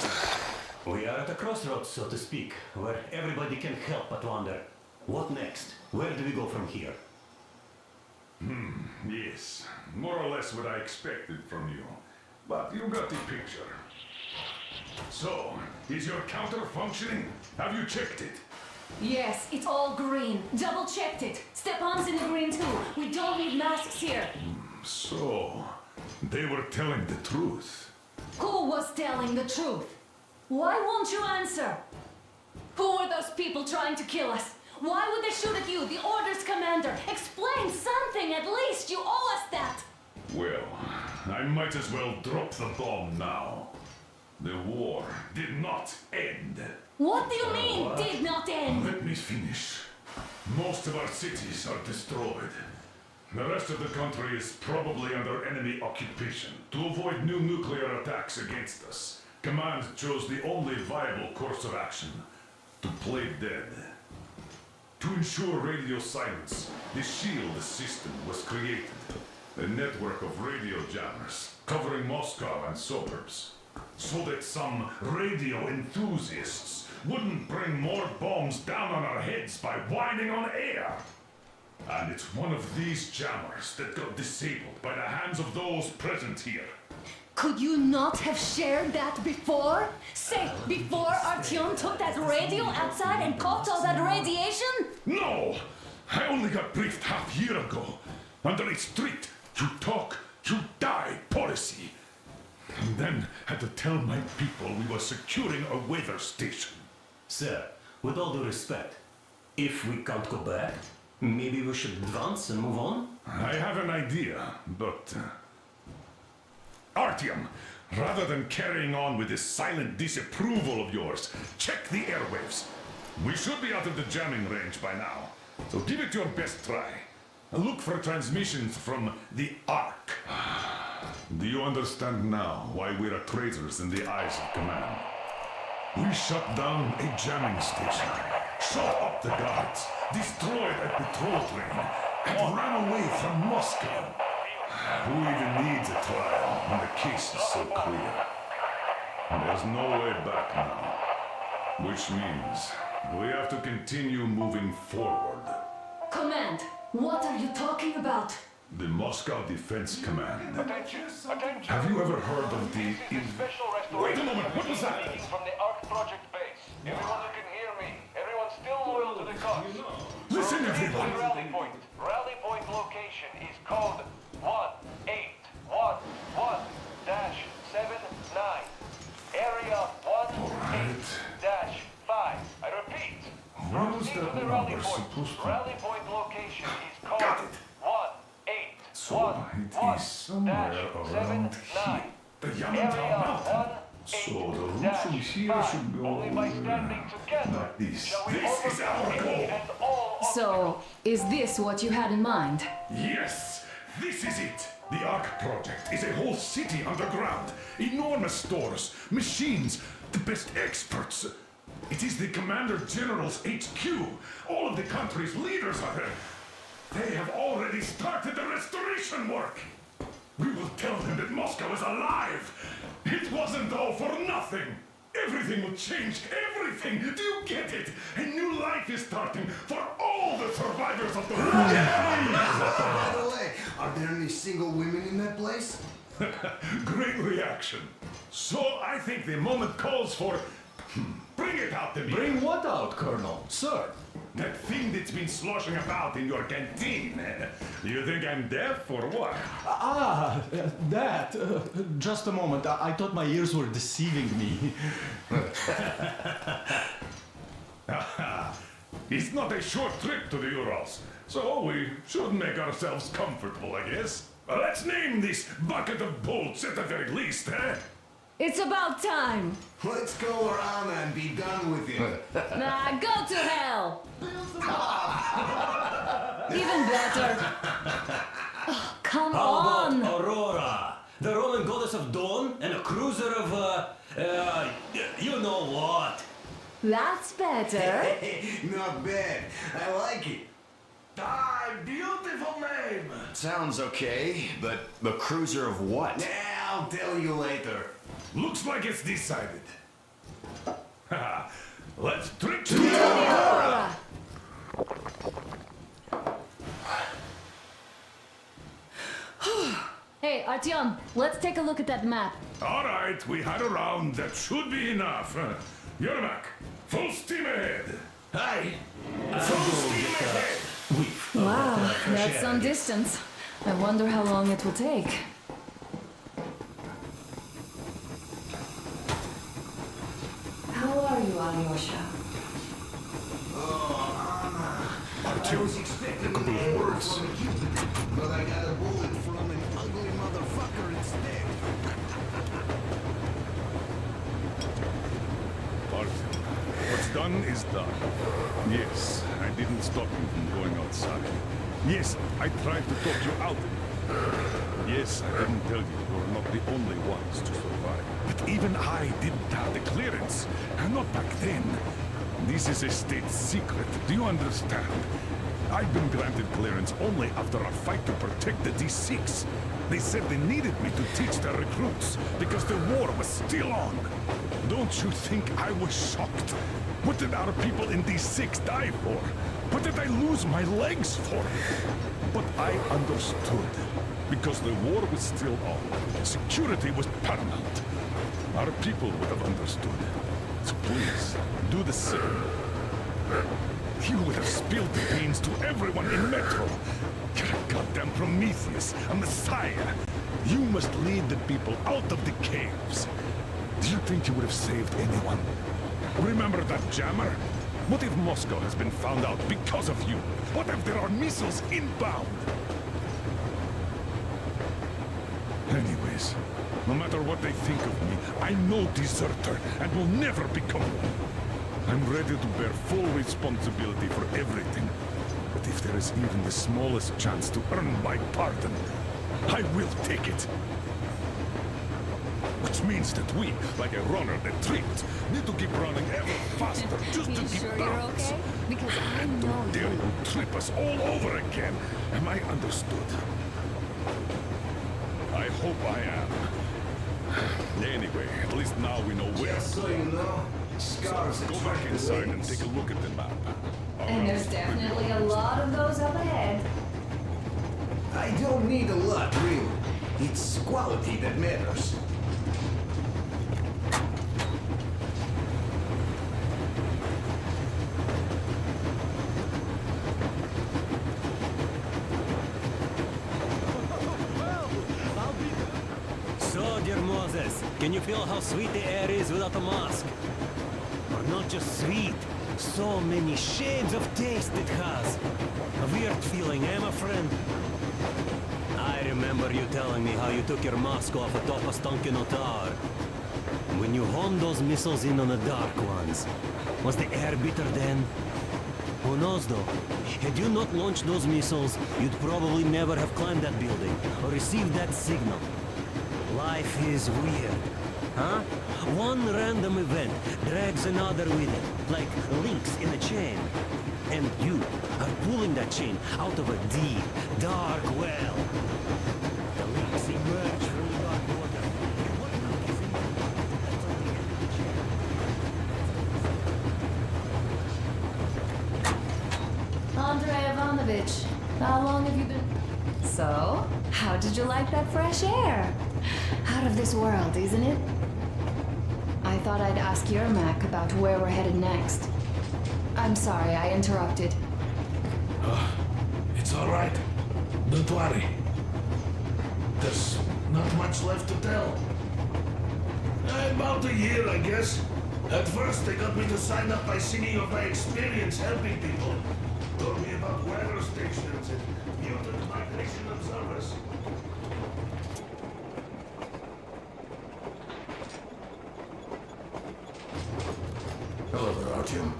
We are at a crossroads, so to speak, where everybody can help but wonder, what next? Where do we go from here? Yes, more or less what I expected from you. But you got the picture. So, is your counter functioning? Have you checked it? Yes, it's all green. Double-checked it. Stepan's in the green too. We don't need masks here. So, they were telling the truth. Who was telling the truth? Why won't you answer? Who were those people trying to kill us? Why would they shoot at you, the Order's commander? Explain something at least, you owe us that! Well, I might as well drop the bomb now. The war did not end. What do you mean, did not end? Let me finish. Most of our cities are destroyed. The rest of the country is probably under enemy occupation. To avoid new nuclear attacks against us, Command chose the only viable course of action: to play dead. To ensure radio silence, the SHIELD system was created. A network of radio jammers covering Moscow and suburbs. So that some radio enthusiasts wouldn't bring more bombs down on our heads by whining on air. And it's one of these jammers that got disabled by the hands of those present here. Could you not have shared that before? Say, before Artyom took that radio outside and caught all that radiation? No! I only got briefed half year ago, under a strict "you talk, you die" policy. And then had to tell my people we were securing a weather station. Sir, with all due respect, if we can't go back, maybe we should advance and move on? I have an idea, but... Artyom, rather than carrying on with this silent disapproval of yours, check the airwaves. We should be out of the jamming range by now, so give it your best try. Look for transmissions from the Ark. Do you understand now why we're traitors in the eyes of Command? We shut down a jamming station, shot up the guards, destroyed a patrol train, and ran away from Moscow. Who even needs a trial when the case is so clear? And there's no way back now. Which means we have to continue moving forward. Command, what are you talking about? The Moscow Defense Command. Attention! Attention! Have you ever heard of the... Special Wait a moment, what was that? From the Ark Project base. Everyone who can hear me. Everyone still loyal to the cause. Listen, everyone! Rally point. Rally point location is code 1811-79. Area 18-5. I repeat. Where was Proceed that to the rally number point. supposed to... Rally point location is code Got it! 1811-79. So it is somewhere around here. The Yamantau Mountain. So the route from here should go like this. This is our goal. So, is this what you had in mind? Yes, this is it. The Ark Project is a whole city underground. Enormous stores, machines, the best experts. It is the Commander General's HQ. All of the country's leaders are there. They have already started the restoration work. We will tell them that Moscow is alive. It wasn't all for nothing. Everything will change, everything. Do you get it? A new life is starting for all the survivors of the war. By the way, are there any single women in that place? Great reaction. So I think the moment calls for Bring it out to me! Bring what out, Colonel? Sir? That thing that's been sloshing about in your canteen. You think I'm deaf or what? That. Just a moment. I thought my ears were deceiving me. It's not a short trip to the Urals, so we should make ourselves comfortable, I guess. Let's name this bucket of bolts at the very least, eh? It's about time. Let's go around and be done with it. Nah, go to hell. Even better. Oh, come on. Aurora, the Roman goddess of dawn and a cruiser of, you know what? That's better. Not bad. I like it. Ah, beautiful name. Sounds okay, but the cruiser of what? Yeah, I'll tell you later. Looks like it's decided. Let's drink to Aurora. Hey, Artyom, let's take a look at that map. All right, we had a round. That should be enough. Yermak, full steam ahead. Aye. Full steam ahead. Wow, that's some distance. I wonder how long it will take. How are you, Alyosha? I was expecting a arrow from a Cupid, but I got a bullet from an ugly motherfucker instead. Artyom, what's done is done. Yes, I didn't stop you from going outside. Yes, I tried to talk you out of it. Yes, I didn't tell you were not the only ones to survive. But even I didn't have the clearance. And not back then. This is a state secret. Do you understand? I've been granted clearance only after a fight to protect the D6. They said they needed me to teach their recruits because the war was still on. Don't you think I was shocked? What did our people in D6 die for? What did I lose my legs for? But I understood. Because the war was still on. Security was paramount. Our people would have understood. So please, do the same. You would have spilled the beans to everyone in Metro. You're a goddamn Prometheus, a messiah. You must lead the people out of the caves. Do you think you would have saved anyone? Remember that jammer? What if Moscow has been found out because of you? What if there are missiles inbound? Anyways, no matter what they think of me, I'm no deserter and will never become one. I'm ready to bear full responsibility for everything. But if there is even the smallest chance to earn my pardon, I will take it. Which means that we, like a runner that tripped, need to keep running ever faster just to keep balance. Okay? Because I And know don't dare you trip us all over again. Am I understood? I hope I am. Anyway, at least now we know where. Just so you know, scars Go back inside and take a look at the map. And there's definitely a lot of those up ahead. I don't need a lot, really. It's quality that matters. So, dear Moses, can you feel how sweet the air is without a mask? Or not just sweet, so many shades of taste it has. A weird feeling, eh, my friend? I remember you telling me how you took your mask off atop a Stankino tower. When you homed those missiles in on the dark ones, was the air bitter then? Who knows though? Had you not launched those missiles, you'd probably never have climbed that building or received that signal. Life is weird, huh? One random event drags another with it, like links in a chain. And you are pulling that chain out of a deep, dark well. The links emerge from the dark water. And what link is in the water? That's on the end of the chain. Andrei Ivanovich, how long have you been... So, how did you like that fresh air? Out of this world, isn't it? I thought I'd ask your Mac about where we're headed next. I'm sorry I interrupted. It's all right. Don't worry. There's not much left to tell. About a year, I guess. At first, they got me to sign up by singing of my experience helping people. Told me about weather stations and mutant migration observers. Hello there, Artyom.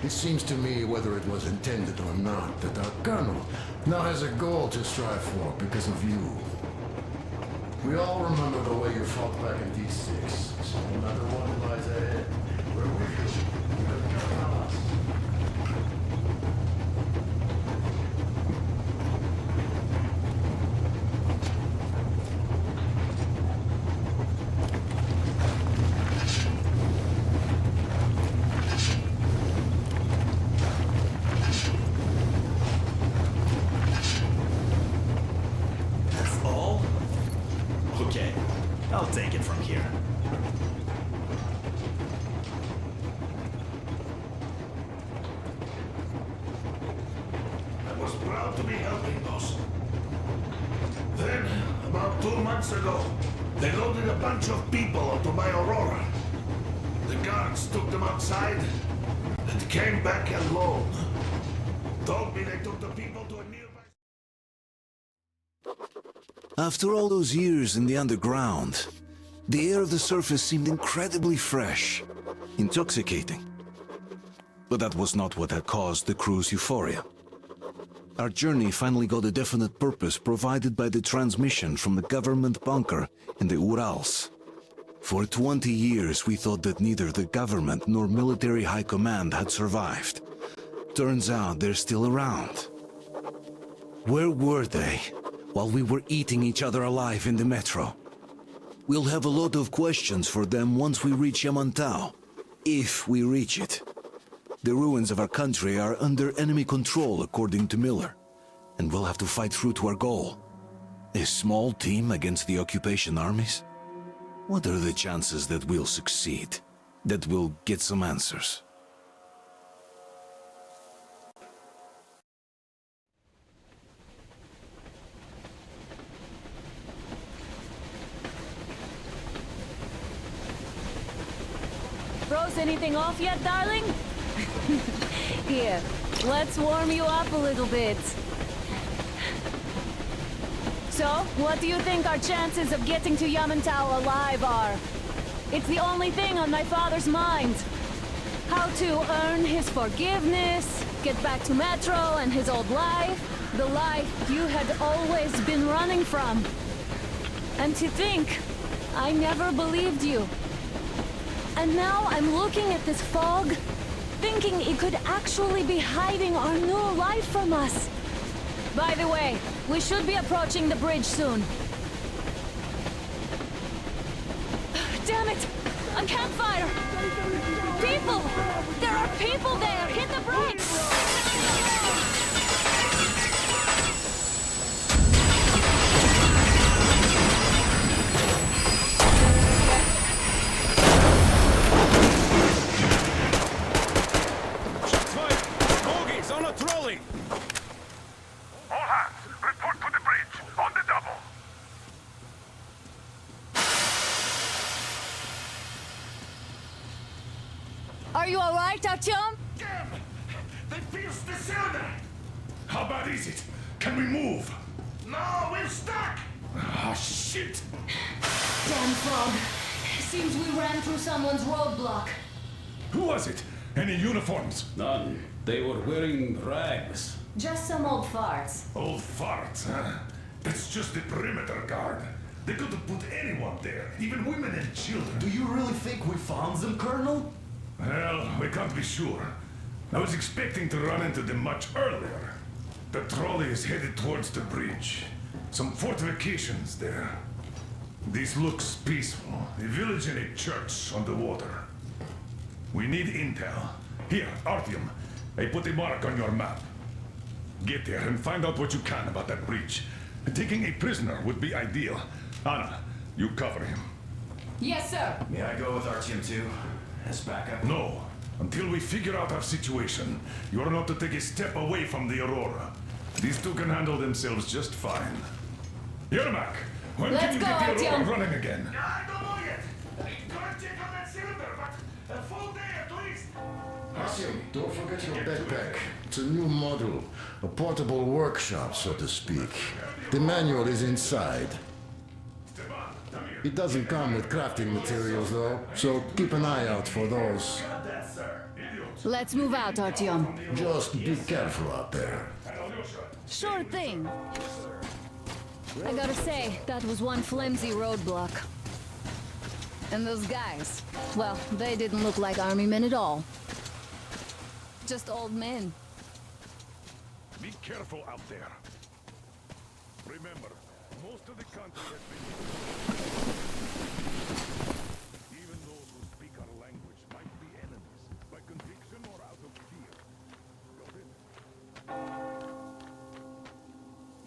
It seems to me, whether it was intended or not, that our Kernel now has a goal to strive for because of you. We all remember the way you fought back in D6, so no matter what lies ahead, we're with you. You can count on us. I'll take it from here. I was proud to be helping, boss. Then, about 2 months ago, they loaded a bunch of people onto my Aurora. The guards took them outside and came back alone. Told me they took the people to a nearby... After all those years in the underground, the air of the surface seemed incredibly fresh, intoxicating. But that was not what had caused the crew's euphoria. Our journey finally got a definite purpose provided by the transmission from the government bunker in the Urals. For 20 years we thought that neither the government nor military high command had survived. Turns out they're still around. Where were they while we were eating each other alive in the metro? We'll have a lot of questions for them once we reach Yamantau, if we reach it. The ruins of our country are under enemy control, according to Miller, and we'll have to fight through to our goal. A small team against the occupation armies? What are the chances that we'll succeed, that we'll get some answers? Froze anything off yet, darling? Here, let's warm you up a little bit. So, what do you think our chances of getting to Yamantau alive are? It's the only thing on my father's mind. How to earn his forgiveness, get back to Metro and his old life, the life you had always been running from. And to think, I never believed you. And now I'm looking at this fog, thinking it could actually be hiding our new life from us. By the way, we should be approaching the bridge soon. Damn it! A campfire! People! There are people there! Hit the brakes! Are you alright, Artyom? Damn! They pierced the cylinder! How bad is it? Can we move? No, we're stuck! Ah, shit! Damn frog. Seems we ran through someone's roadblock. Who was it? Any uniforms? None. They were wearing rags. Just some old farts. Old farts, huh? That's just the perimeter guard. They could have put anyone there, even women and children. Do you really think we found them, Colonel? Well, we can't be sure. I was expecting to run into them much earlier. The trolley is headed towards the bridge. Some fortifications there. This looks peaceful. A village and a church on the water. We need intel. Here, Artyom, I put a mark on your map. Get there and find out what you can about that bridge. Taking a prisoner would be ideal. Anna, you cover him. Yes, sir. May I go with Artyom too? As backup? No. Until we figure out our situation, you are not to take a step away from the Aurora. These two can handle themselves just fine. Yermak, when Let's can you go, get the Aurora Artyom. running again? I don't know yet. Gotta check on that cylinder, but a full day at least. Artyom, don't forget your backpack. It's a new model, a portable workshop, so to speak. The manual is inside. It doesn't come with crafting materials, though, so keep an eye out for those. Let's move out, Artyom. Just be careful out there. Sure thing. I gotta say, that was one flimsy roadblock. And those guys, well, they didn't look like army men at all. Just old men. Be careful out there. Remember, most of the country has been... Even those who speak our language might be enemies, by conviction or out of fear. Got it?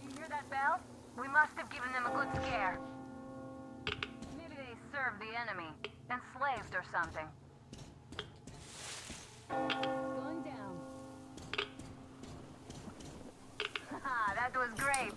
You hear that bell? We must have given them a good scare. Maybe they served the enemy, enslaved or something. Going down. Haha, that was great.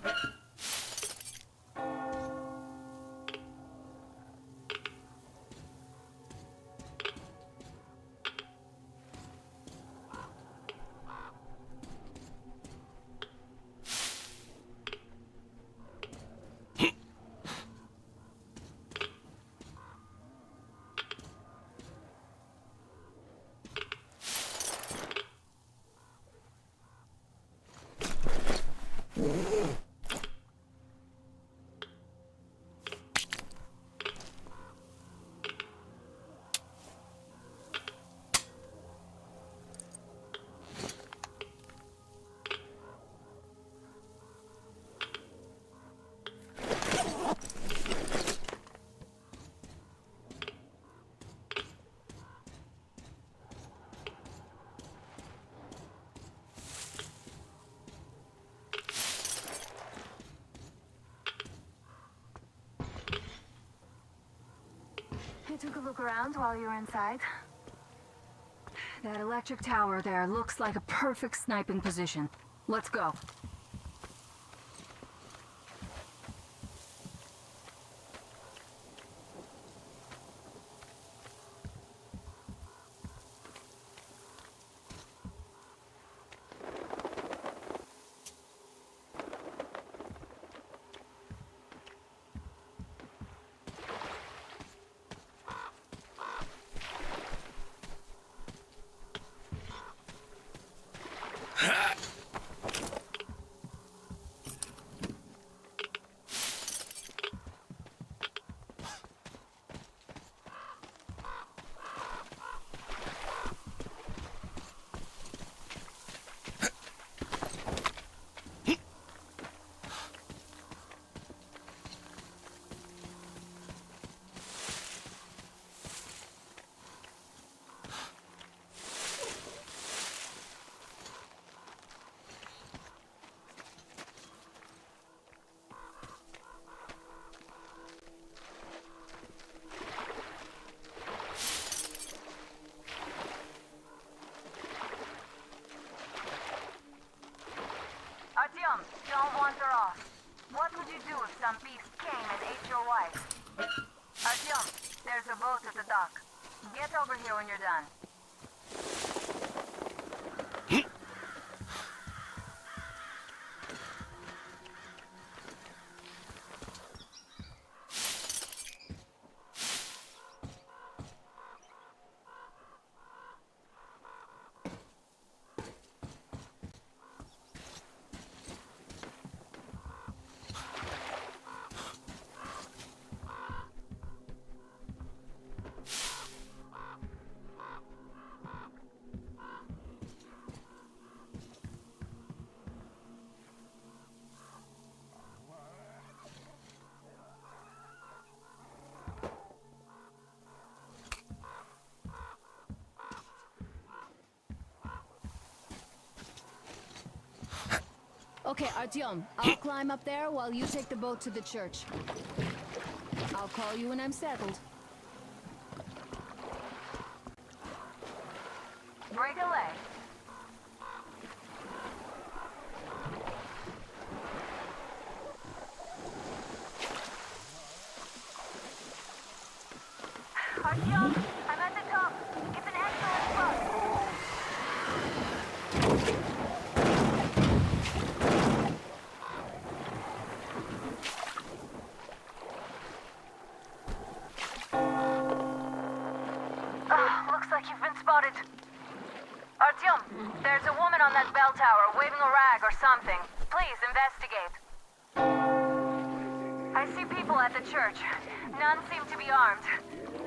I took a look around while you were inside. That electric tower there looks like a perfect sniping position. Let's go. Artyom, don't wander off. What would you do if some beast came and ate your wife? Artyom, there's a boat at the dock. Get over here when you're done. Okay, Artyom, I'll climb up there while you take the boat to the church. I'll call you when I'm settled. Noted. Artyom, there's a woman on that bell tower waving a rag or something. Please investigate. I see people at the church. None seem to be armed.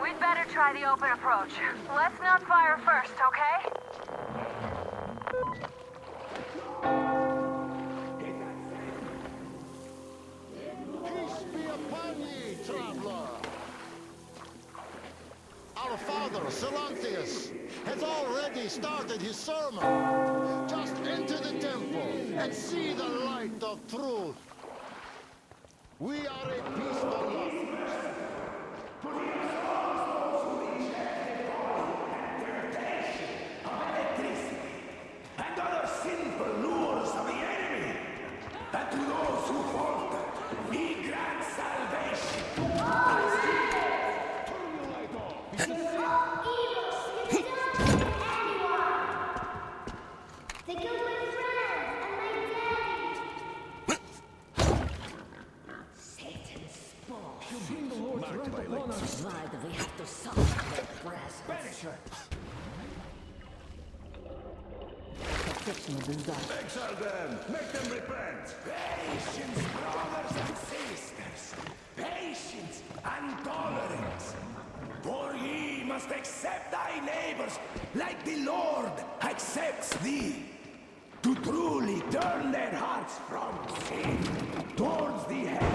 We'd better try the open approach. Let's not fire first, okay? Peace be upon ye, traveler. Our father, Silantius, has already started his sermon. Just enter the temple and see the light of truth. We are a peaceful lot. And other sinful lures of the enemy. And to those who falter, he grants salvation. They killed my friends and my daddy! Satan's spawn. You bring the Lord's wrath upon us. Why do we have to suffer their presence? Banish her! Exile them! Make them repent! Patience, brothers and sisters! Patience and tolerance! For ye must accept thy neighbors like the Lord accepts thee. To truly turn their hearts from sin towards the heaven.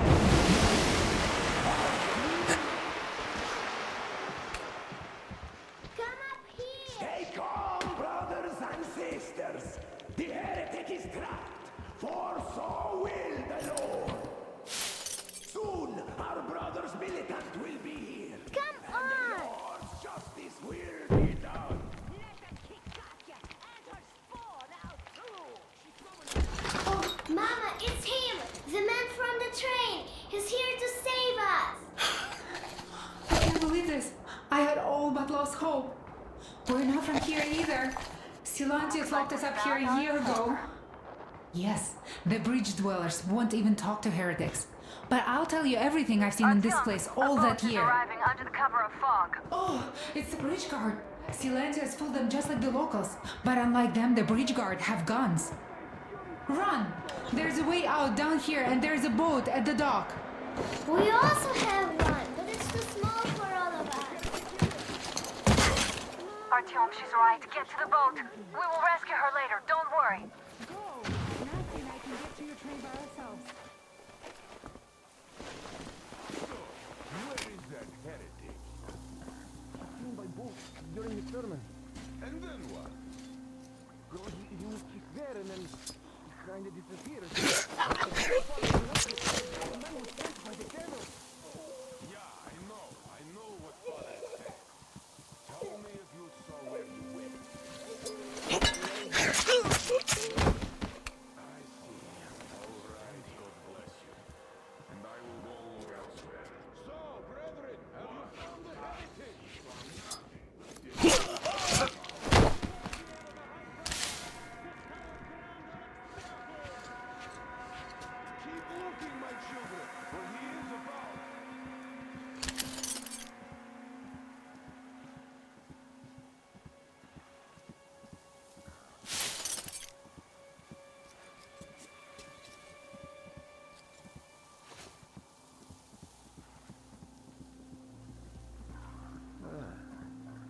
Come up here! Stay calm, brothers and sisters. The heretic is trapped, for so will the Lord. Soon our brother's militant will be here. Come on! The Lord's justice will be done. Oh, Mama, it's him! The man from the train! He's here to save us! I can't believe this. I had all but lost hope. We're not from here either. Silantius locked us up here a year ago. Yes, the bridge dwellers won't even talk to heretics. But I'll tell you everything I've seen in this place all that year. Arriving under the cover of fog. Oh, it's the bridge guard. Silantius fooled them just like the locals. But unlike them, the bridge guard have guns. Run! There's a way out down here and there's a boat at the dock. We also have one, but it's too small for all of us. Artyom, she's right. Get to the boat. We will rescue her later. Don't worry. Nancy and I can get to your train by ourselves. Where is that heretic? Seen by boat during the sermon. And then what? Girl, he was just there and then he kind of disappeared. Yeah, I know what Father said. Tell me if you saw where he went. I see. All right, God bless you. And I will go elsewhere. So, brethren, have you found the heretic? Keep looking, my children, for he is about.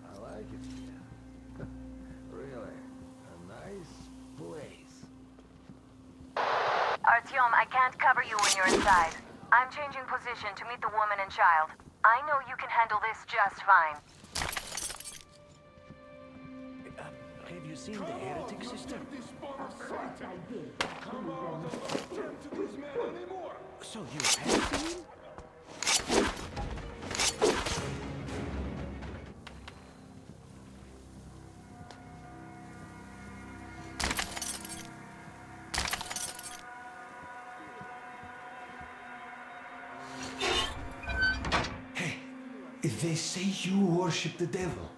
I like it here. Really, a nice place. Artyom, I can't cover you when you're inside. I'm changing position to meet the woman and child. I know you can handle this just fine. Have you seen the heretic, sister? Come out and don't tempt this man anymore. So you have seen him? They say you worship the devil.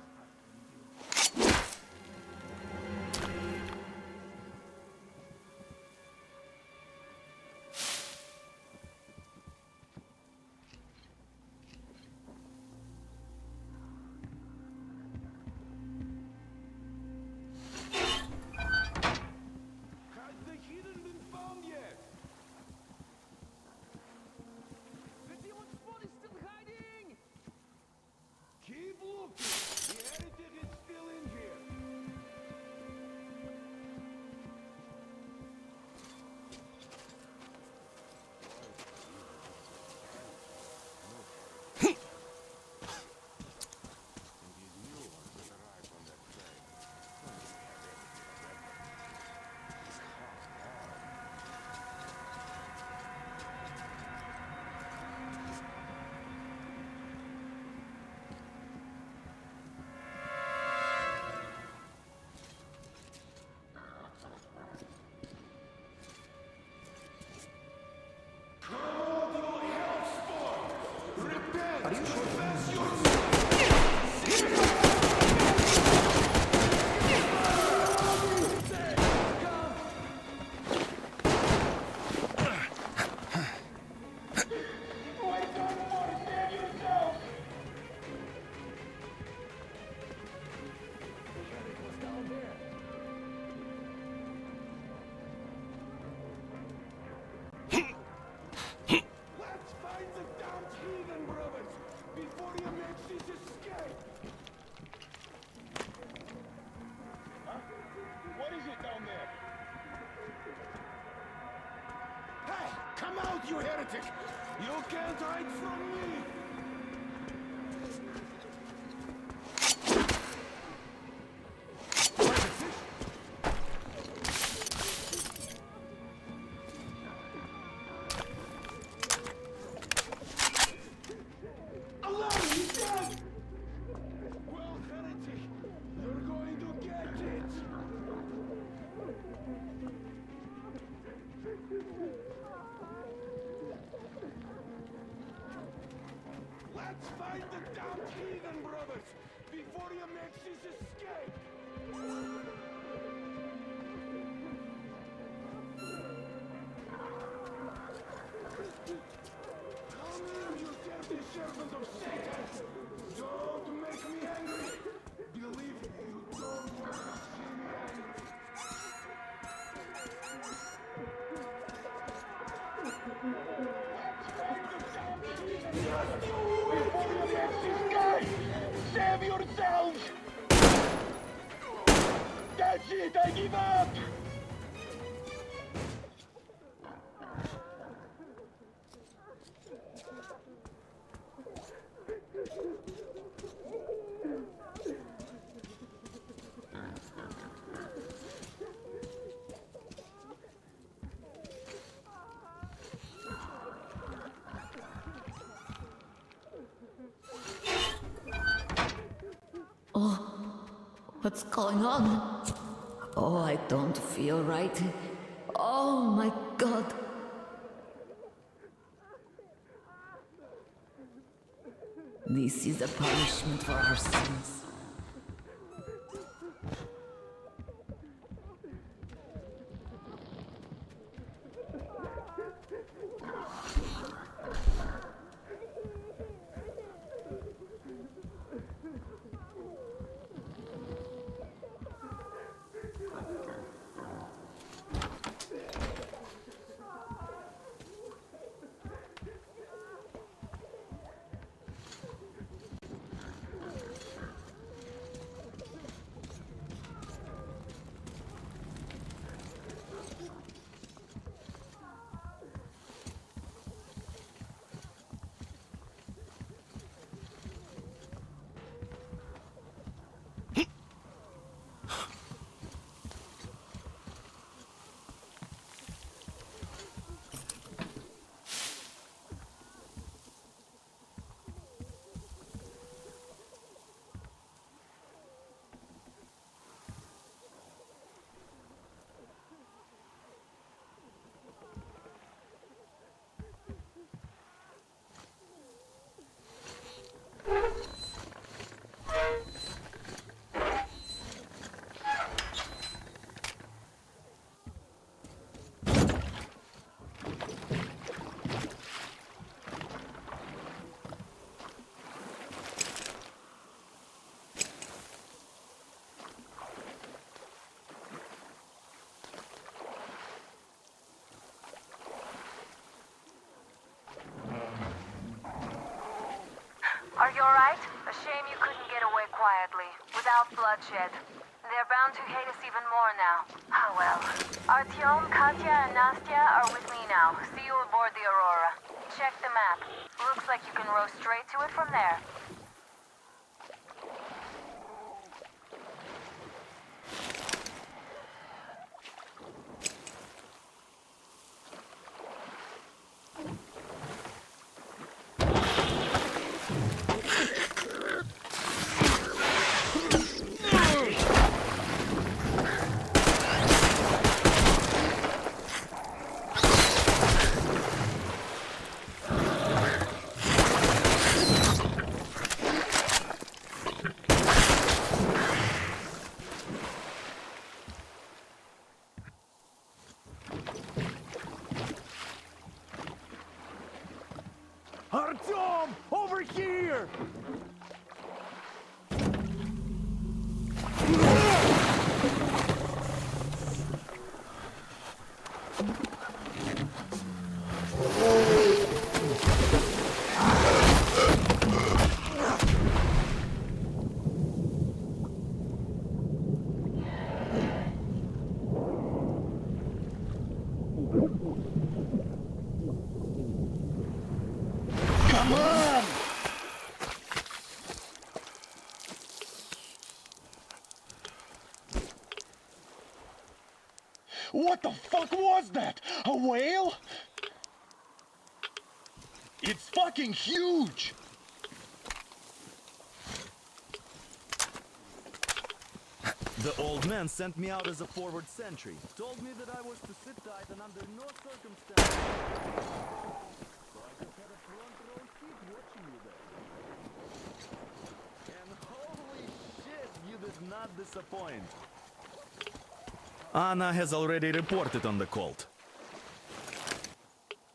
you heretic! You can't hide from me! Allah, he's dead! Well, heretic, you're going to get it! Let's find the damned heathen, brothers, before you make this escape! Come here, you dirty servant of Satan! Don't make me angry! Believe me, you don't want to see me angry! Before you make this guy! Save yourselves! That's it, I give up! Oh, what's going on? Oh, I don't feel right. Oh my god. This is a punishment for our sins. Are you alright? A shame you couldn't get away quietly, without bloodshed. They're bound to hate us even more now. Ah well. Artyom, Katya, and Nastya are with me now. See you aboard the Aurora. Check the map. Looks like you can row straight to it from there. What the fuck was that? A whale? It's fucking huge! The old man sent me out as a forward sentry. Told me that I was to sit tight and under no circumstances. So I just had a front row seat watching you there. And holy shit, you did not disappoint. Anna has already reported on the cult.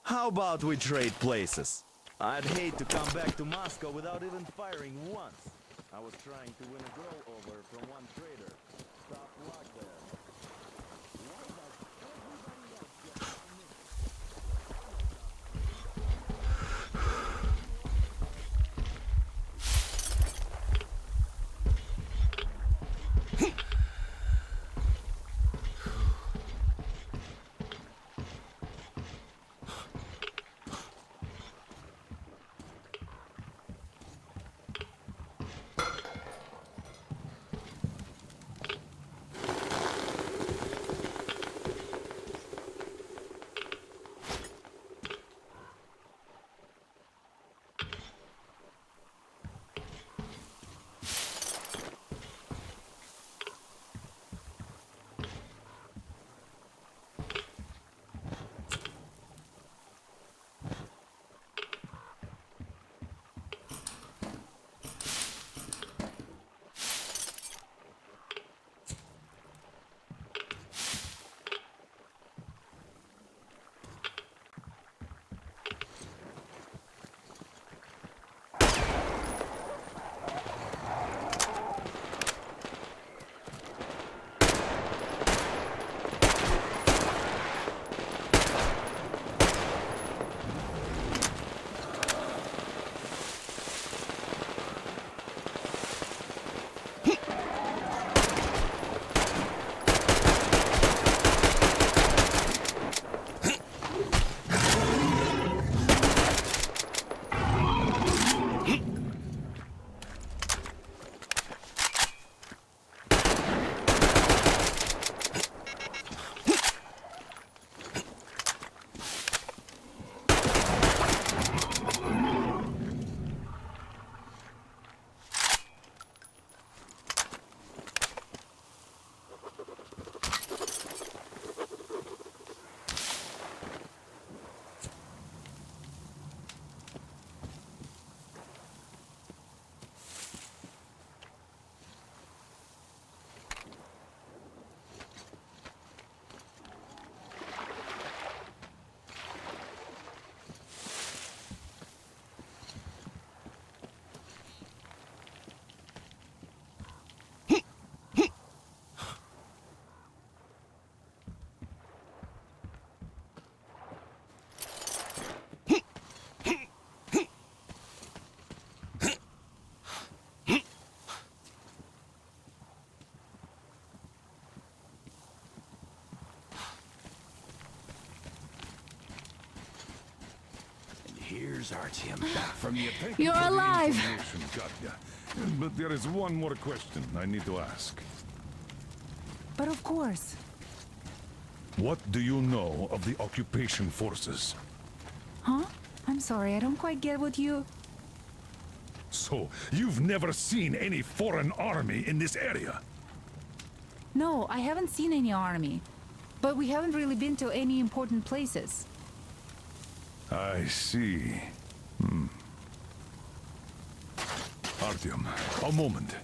How about we trade places? I'd hate to come back to Moscow without even firing once. I was trying to win a girl over from one trader. Tough luck there. Here's Artyom back from the Thank You're you for the alive! information, Katya. But there is one more question I need to ask. But of course. What do you know of the occupation forces? Huh? I'm sorry, I don't quite get what you... So, you've never seen any foreign army in this area? No, I haven't seen any army. But we haven't really been to any important places. I see. Artyom, a moment.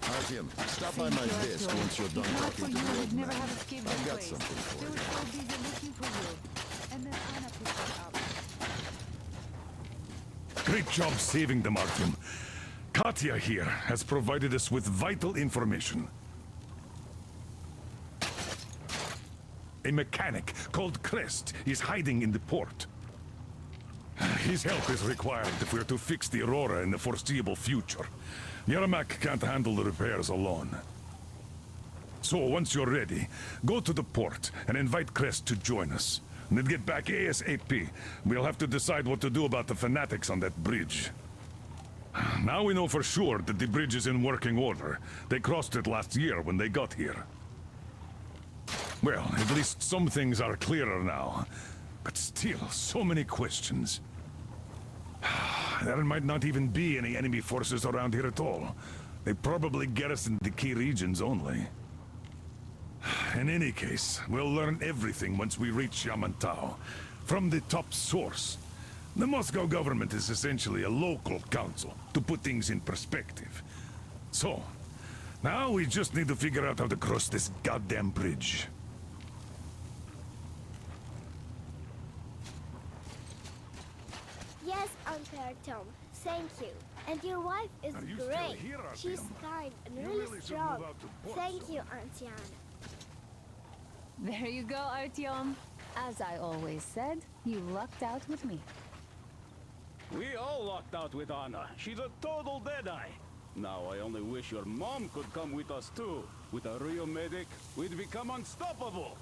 Artyom, stop by my desk once you're done talking to the old man. I've got something for you. so busy looking for you. And then Anna picked us up. Great job saving them, Artyom. Katya here has provided us with vital information. A mechanic called Crest is hiding in the port. His help is required if we're to fix the Aurora in the foreseeable future. Yermak can't handle the repairs alone. So once you're ready, go to the port and invite Crest to join us. And then get back ASAP. We'll have to decide what to do about the fanatics on that bridge. Now we know for sure that the bridge is in working order. They crossed it last year when they got here. Well, at least some things are clearer now. But still, so many questions. There might not even be any enemy forces around here at all. They probably garrisoned the key regions only. In any case, we'll learn everything once we reach Yamantau. From the top source. The Moscow government is essentially a local council, to put things in perspective. So, now we just need to figure out how to cross this goddamn bridge. Yes, Uncle Artyom. Thank you. And your wife is great. She's kind and really strong. Thank you, Auntie Anna. There you go, Artyom. As I always said, you lucked out with me. We all lucked out with Anna. She's a total deadeye. Now I only wish your mom could come with us too. With a real medic, we'd become unstoppable.